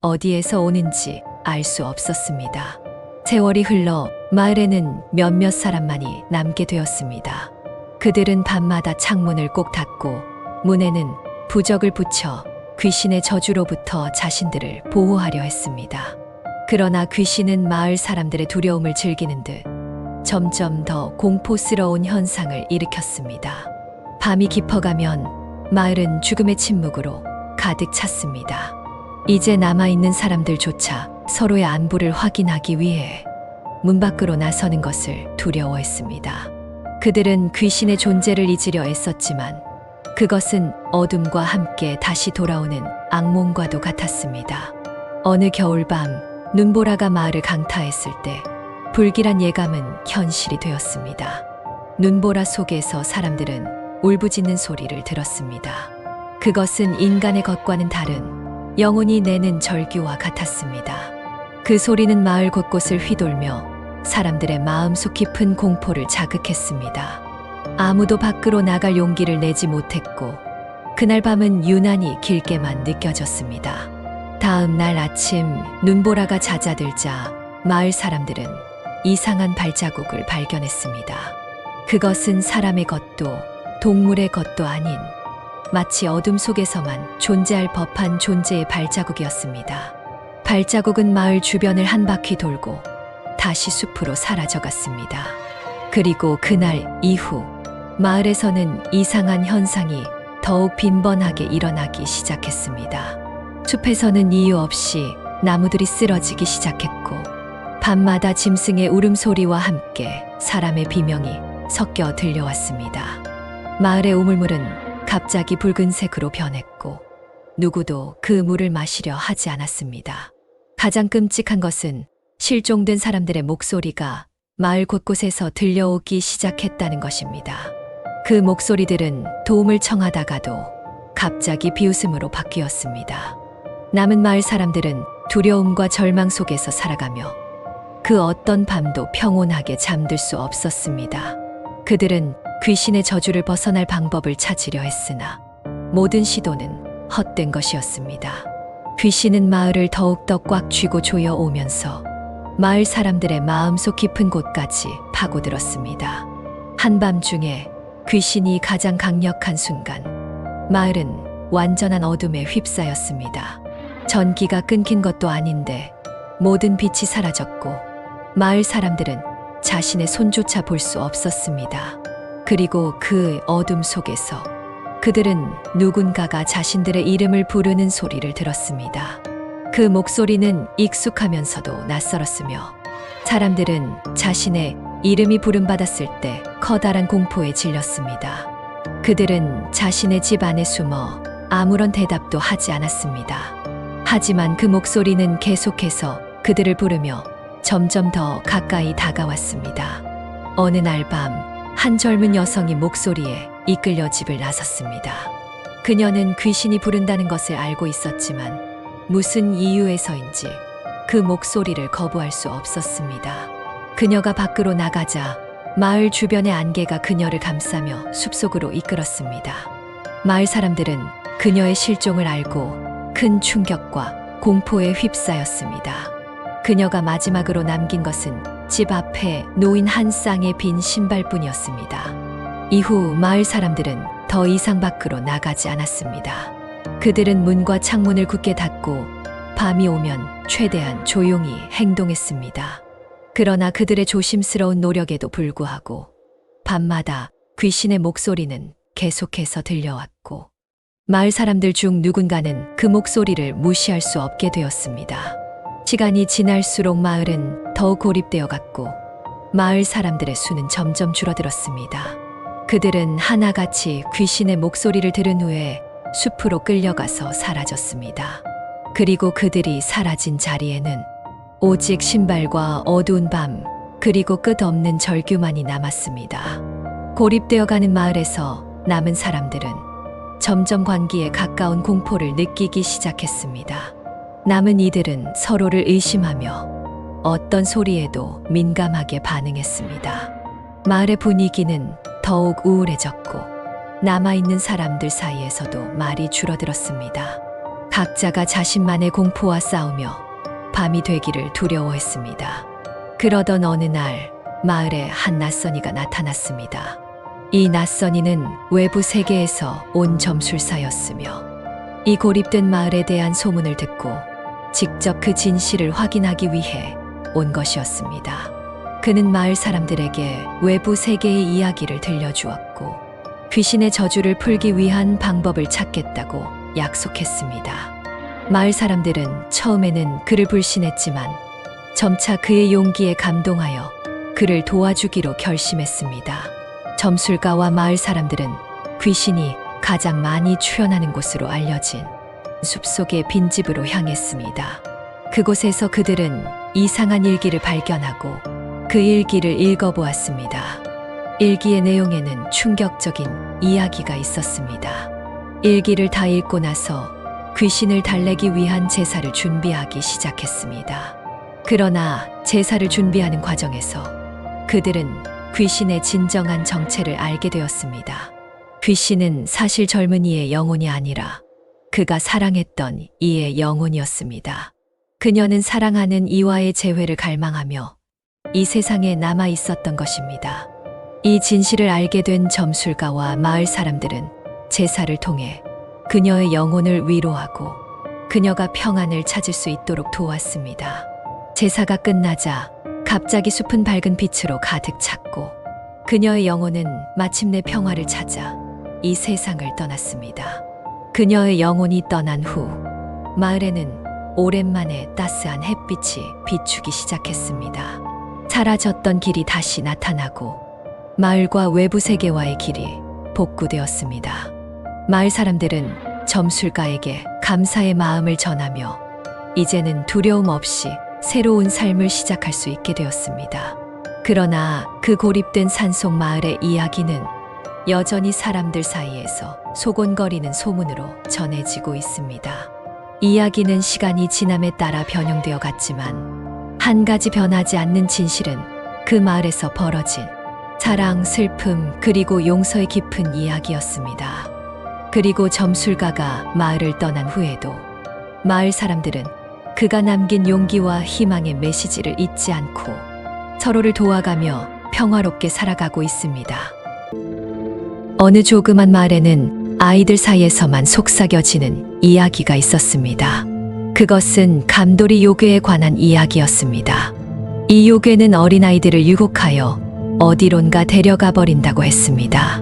어디에서 오는지 알 수 없었습니다. 세월이 흘러 마을에는 몇몇 사람만이 남게 되었습니다. 그들은 밤마다 창문을 꼭 닫고 문에는 부적을 붙여 귀신의 저주로부터 자신들을 보호하려 했습니다. 그러나 귀신은 마을 사람들의 두려움을 즐기는 듯 점점 더 공포스러운 현상을 일으켰습니다. 밤이 깊어가면 마을은 죽음의 침묵으로 가득 찼습니다. 이제 남아있는 사람들조차 서로의 안부를 확인하기 위해 문 밖으로 나서는 것을 두려워했습니다. 그들은 귀신의 존재를 잊으려 애썼지만 그것은 어둠과 함께 다시 돌아오는 악몽과도 같았습니다. 어느 겨울밤 눈보라가 마을을 강타했을 때 불길한 예감은 현실이 되었습니다. 눈보라 속에서 사람들은 울부짖는 소리를 들었습니다. 그것은 인간의 것과는 다른 영혼이 내는 절규와 같았습니다. 그 소리는 마을 곳곳을 휘돌며 사람들의 마음속 깊은 공포를 자극했습니다. 아무도 밖으로 나갈 용기를 내지 못했고 그날 밤은 유난히 길게만 느껴졌습니다. 다음 날 아침 눈보라가 잦아들자 마을 사람들은 이상한 발자국을 발견했습니다. 그것은 사람의 것도 동물의 것도 아닌 마치 어둠 속에서만 존재할 법한 존재의 발자국이었습니다. 발자국은 마을 주변을 한 바퀴 돌고 다시 숲으로 사라져갔습니다. 그리고 그날 이후 마을에서는 이상한 현상이 더욱 빈번하게 일어나기 시작했습니다. 숲에서는 이유 없이 나무들이 쓰러지기 시작했고 밤마다 짐승의 울음소리와 함께 사람의 비명이 섞여 들려왔습니다. 마을의 우물물은 갑자기 붉은색으로 변했고 누구도 그 물을 마시려 하지 않았습니다. 가장 끔찍한 것은 실종된 사람들의 목소리가 마을 곳곳에서 들려오기 시작했다는 것입니다. 그 목소리들은 도움을 청하다가도 갑자기 비웃음으로 바뀌었습니다. 남은 마을 사람들은 두려움과 절망 속에서 살아가며 그 어떤 밤도 평온하게 잠들 수 없었습니다. 그들은 귀신의 저주를 벗어날 방법을 찾으려 했으나 모든 시도는 헛된 것이었습니다. 귀신은 마을을 더욱더 꽉 쥐고 조여오면서 마을 사람들의 마음속 깊은 곳까지 파고들었습니다. 한밤중에 귀신이 가장 강력한 순간 마을은 완전한 어둠에 휩싸였습니다. 전기가 끊긴 것도 아닌데 모든 빛이 사라졌고 마을 사람들은 자신의 손조차 볼 수 없었습니다. 그리고 그 어둠 속에서 그들은 누군가가 자신들의 이름을 부르는 소리를 들었습니다. 그 목소리는 익숙하면서도 낯설었으며 사람들은 자신의 이름이 부름받았을 때 커다란 공포에 질렸습니다. 그들은 자신의 집 안에 숨어 아무런 대답도 하지 않았습니다. 하지만 그 목소리는 계속해서 그들을 부르며 점점 더 가까이 다가왔습니다. 어느 날 밤 한 젊은 여성이 목소리에 이끌려 집을 나섰습니다. 그녀는 귀신이 부른다는 것을 알고 있었지만 무슨 이유에서인지 그 목소리를 거부할 수 없었습니다. 그녀가 밖으로 나가자 마을 주변의 안개가 그녀를 감싸며 숲속으로 이끌었습니다. 마을 사람들은 그녀의 실종을 알고 큰 충격과 공포에 휩싸였습니다. 그녀가 마지막으로 남긴 것은 집 앞에 놓인 한 쌍의 빈 신발뿐이었습니다. 이후 마을 사람들은 더 이상 밖으로 나가지 않았습니다. 그들은 문과 창문을 굳게 닫고 밤이 오면 최대한 조용히 행동했습니다. 그러나 그들의 조심스러운 노력에도 불구하고 밤마다 귀신의 목소리는 계속해서 들려왔고 마을 사람들 중 누군가는 그 목소리를 무시할 수 없게 되었습니다. 시간이 지날수록 마을은 더욱 고립되어 갔고 마을 사람들의 수는 점점 줄어들었습니다. 그들은 하나같이 귀신의 목소리를 들은 후에 숲으로 끌려가서 사라졌습니다. 그리고 그들이 사라진 자리에는 오직 신발과 어두운 밤, 그리고 끝없는 절규만이 남았습니다. 고립되어가는 마을에서 남은 사람들은 점점 광기에 가까운 공포를 느끼기 시작했습니다. 남은 이들은 서로를 의심하며 어떤 소리에도 민감하게 반응했습니다. 마을의 분위기는 더욱 우울해졌고 남아있는 사람들 사이에서도 말이 줄어들었습니다. 각자가 자신만의 공포와 싸우며 밤이 되기를 두려워했습니다. 그러던 어느 날 마을에 한 낯선이가 나타났습니다. 이 낯선이는 외부 세계에서 온 점술사였으며 이 고립된 마을에 대한 소문을 듣고 직접 그 진실을 확인하기 위해 온 것이었습니다. 그는 마을 사람들에게 외부 세계의 이야기를 들려주었고 귀신의 저주를 풀기 위한 방법을 찾겠다고 약속했습니다. 마을 사람들은 처음에는 그를 불신했지만 점차 그의 용기에 감동하여 그를 도와주기로 결심했습니다. 점술가와 마을 사람들은 귀신이 가장 많이 출현하는 곳으로 알려진 숲속의 빈집으로 향했습니다. 그곳에서 그들은 이상한 일기를 발견하고 그 일기를 읽어보았습니다. 일기의 내용에는 충격적인 이야기가 있었습니다. 일기를 다 읽고 나서 귀신을 달래기 위한 제사를 준비하기 시작했습니다. 그러나 제사를 준비하는 과정에서 그들은 귀신의 진정한 정체를 알게 되었습니다. 귀신은 사실 젊은이의 영혼이 아니라 그가 사랑했던 이의 영혼이었습니다. 그녀는 사랑하는 이와의 재회를 갈망하며 이 세상에 남아 있었던 것입니다. 이 진실을 알게 된 점술가와 마을 사람들은 제사를 통해 그녀의 영혼을 위로하고 그녀가 평안을 찾을 수 있도록 도왔습니다. 제사가 끝나자 갑자기 숲은 밝은 빛으로 가득 찼고 그녀의 영혼은 마침내 평화를 찾아 이 세상을 떠났습니다. 그녀의 영혼이 떠난 후 마을에는 오랜만에 따스한 햇빛이 비추기 시작했습니다. 사라졌던 길이 다시 나타나고 마을과 외부 세계와의 길이 복구되었습니다. 마을 사람들은 점술가에게 감사의 마음을 전하며 이제는 두려움 없이 새로운 삶을 시작할 수 있게 되었습니다. 그러나 그 고립된 산속 마을의 이야기는 여전히 사람들 사이에서 소곤거리는 소문으로 전해지고 있습니다. 이야기는 시간이 지남에 따라 변형되어 갔지만 한 가지 변하지 않는 진실은 그 마을에서 벌어진 사랑, 슬픔, 그리고 용서의 깊은 이야기였습니다. 그리고 점술가가 마을을 떠난 후에도 마을 사람들은 그가 남긴 용기와 희망의 메시지를 잊지 않고 서로를 도와가며 평화롭게 살아가고 있습니다. 어느 조그만 마을에는 아이들 사이에서만 속삭여지는 이야기가 있었습니다. 그것은 감돌이 요괴에 관한 이야기였습니다. 이 요괴는 어린아이들을 유혹하여 어디론가 데려가 버린다고 했습니다.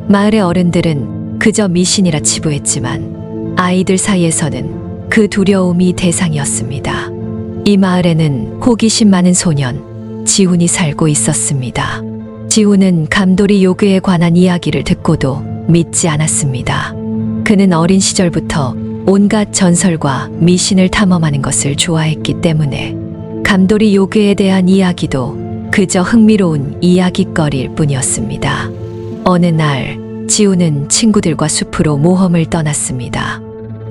마을의 어른들은 그저 미신이라 치부했지만 아이들 사이에서는 그 두려움이 대상이었습니다. 이 마을에는 호기심 많은 소년 지훈이 살고 있었습니다. 지훈은 감돌이 요괴에 관한 이야기를 듣고도 믿지 않았습니다. 그는 어린 시절부터 온갖 전설과 미신을 탐험하는 것을 좋아했기 때문에 감돌이 요괴에 대한 이야기도 그저 흥미로운 이야깃거리일 뿐이었습니다. 어느 날 지훈은 친구들과 숲으로 모험을 떠났습니다.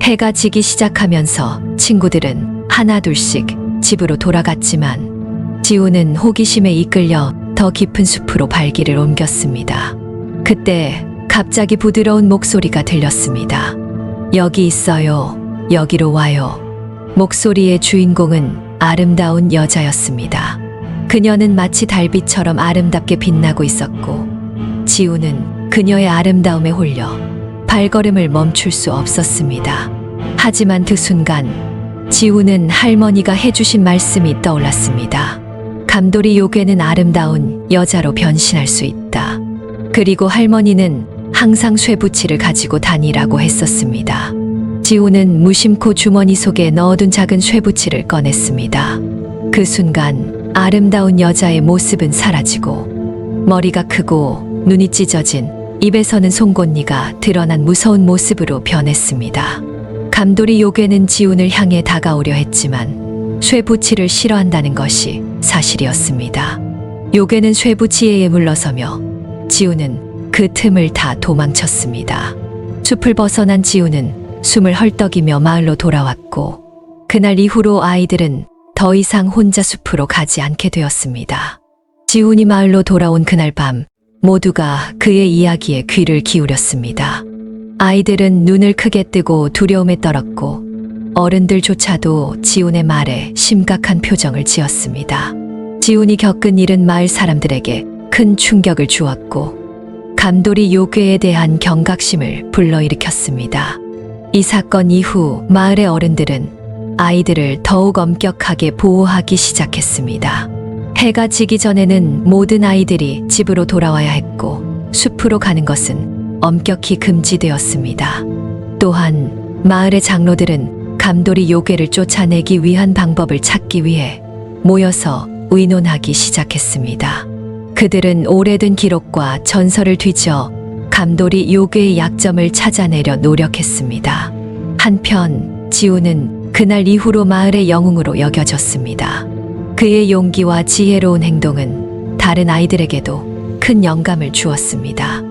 해가 지기 시작하면서 친구들은 하나둘씩 집으로 돌아갔지만 지훈은 호기심에 이끌려 더 깊은 숲으로 발길을 옮겼습니다. 그때 갑자기 부드러운 목소리가 들렸습니다. 여기 있어요. 여기로 와요. 목소리의 주인공은 아름다운 여자였습니다. 그녀는 마치 달빛처럼 아름답게 빛나고 있었고 지훈은 그녀의 아름다움에 홀려 발걸음을 멈출 수 없었습니다. 하지만 그 순간 지훈은 할머니가 해주신 말씀이 떠올랐습니다. 감돌이 요괴는 아름다운 여자로 변신할 수 있다. 그리고 할머니는 항상 쇠붙이를 가지고 다니라고 했었습니다. 지훈은 무심코 주머니 속에 넣어둔 작은 쇠붙이를 꺼냈습니다. 그 순간 아름다운 여자의 모습은 사라지고 머리가 크고 눈이 찢어진 입에서는 송곳니가 드러난 무서운 모습으로 변했습니다. 감돌이 요괴는 지훈을 향해 다가오려 했지만 쇠붙이를 싫어한다는 것이 사실이었습니다. 요괴는 쇠붙이에 물러서며 지훈은 그 틈을 타 도망쳤습니다. 숲을 벗어난 지훈은 숨을 헐떡이며 마을로 돌아왔고 그날 이후로 아이들은 더 이상 혼자 숲으로 가지 않게 되었습니다. 지훈이 마을로 돌아온 그날 밤 모두가 그의 이야기에 귀를 기울였습니다. 아이들은 눈을 크게 뜨고 두려움에 떨었고 어른들조차도 지훈의 말에 심각한 표정을 지었습니다. 지훈이 겪은 일은 마을 사람들에게 큰 충격을 주었고 감돌이 요괴에 대한 경각심을 불러일으켰습니다. 이 사건 이후 마을의 어른들은 아이들을 더욱 엄격하게 보호하기 시작했습니다. 해가 지기 전에는 모든 아이들이 집으로 돌아와야 했고 숲으로 가는 것은 엄격히 금지되었습니다. 또한 마을의 장로들은 감돌이 요괴를 쫓아내기 위한 방법을 찾기 위해 모여서 의논하기 시작했습니다. 그들은 오래된 기록과 전설을 뒤져 감돌이 요괴의 약점을 찾아내려 노력했습니다. 한편 지훈은 그날 이후로 마을의 영웅으로 여겨졌습니다. 그의 용기와 지혜로운 행동은 다른 아이들에게도 큰 영감을 주었습니다.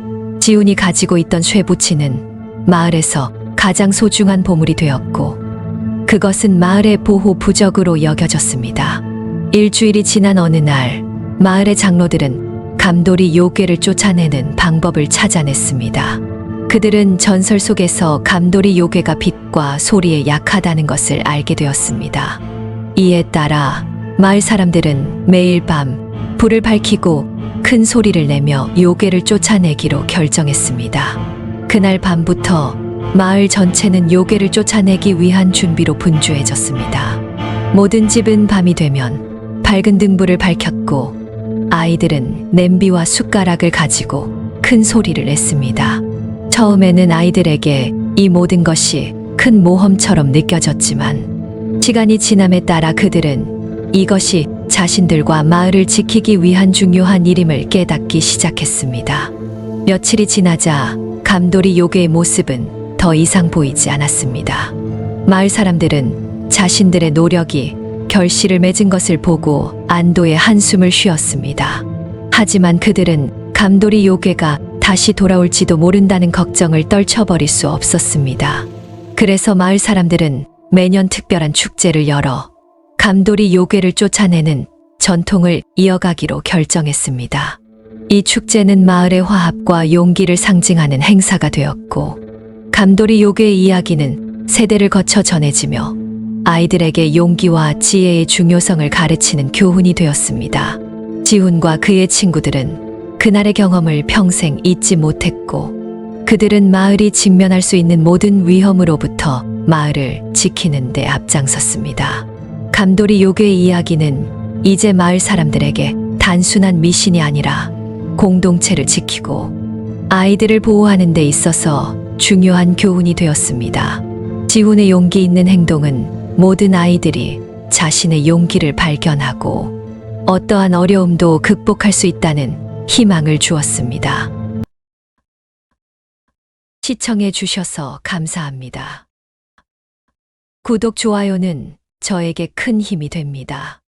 지훈이 가지고 있던 쇠붙이는 마을에서 가장 소중한 보물이 되었고 그것은 마을의 보호 부적으로 여겨졌습니다. 일주일이 지난 어느 날 마을의 장로들은 감돌이 요괴를 쫓아내는 방법을 찾아냈습니다. 그들은 전설 속에서 감돌이 요괴가 빛과 소리에 약하다는 것을 알게 되었습니다. 이에 따라 마을 사람들은 매일 밤 불을 밝히고 큰 소리를 내며 요괴를 쫓아내기로 결정했습니다. 그날 밤부터 마을 전체는 요괴를 쫓아내기 위한 준비로 분주해졌습니다. 모든 집은 밤이 되면 밝은 등불을 밝혔고 아이들은 냄비와 숟가락을 가지고 큰 소리를 냈습니다. 처음에는 아이들에게 이 모든 것이 큰 모험처럼 느껴졌지만 시간이 지남에 따라 그들은 이것이 자신들과 마을을 지키기 위한 중요한 일임을 깨닫기 시작했습니다. 며칠이 지나자 감돌이 요괴의 모습은 더 이상 보이지 않았습니다. 마을 사람들은 자신들의 노력이 결실을 맺은 것을 보고 안도의 한숨을 쉬었습니다. 하지만 그들은 감돌이 요괴가 다시 돌아올지도 모른다는 걱정을 떨쳐버릴 수 없었습니다. 그래서 마을 사람들은 매년 특별한 축제를 열어 감돌이 요괴를 쫓아내는 전통을 이어가기로 결정했습니다. 이 축제는 마을의 화합과 용기를 상징하는 행사가 되었고 감돌이 요괴의 이야기는 세대를 거쳐 전해지며 아이들에게 용기와 지혜의 중요성을 가르치는 교훈이 되었습니다. 지훈과 그의 친구들은 그날의 경험을 평생 잊지 못했고 그들은 마을이 직면할 수 있는 모든 위험으로부터 마을을 지키는 데 앞장섰습니다. 감돌이 요괴의 이야기는 이제 마을 사람들에게 단순한 미신이 아니라 공동체를 지키고 아이들을 보호하는 데 있어서 중요한 교훈이 되었습니다. 지훈의 용기 있는 행동은 모든 아이들이 자신의 용기를 발견하고 어떠한 어려움도 극복할 수 있다는 희망을 주었습니다. 시청해 주셔서 감사합니다. 구독, 좋아요는 저에게 큰 힘이 됩니다.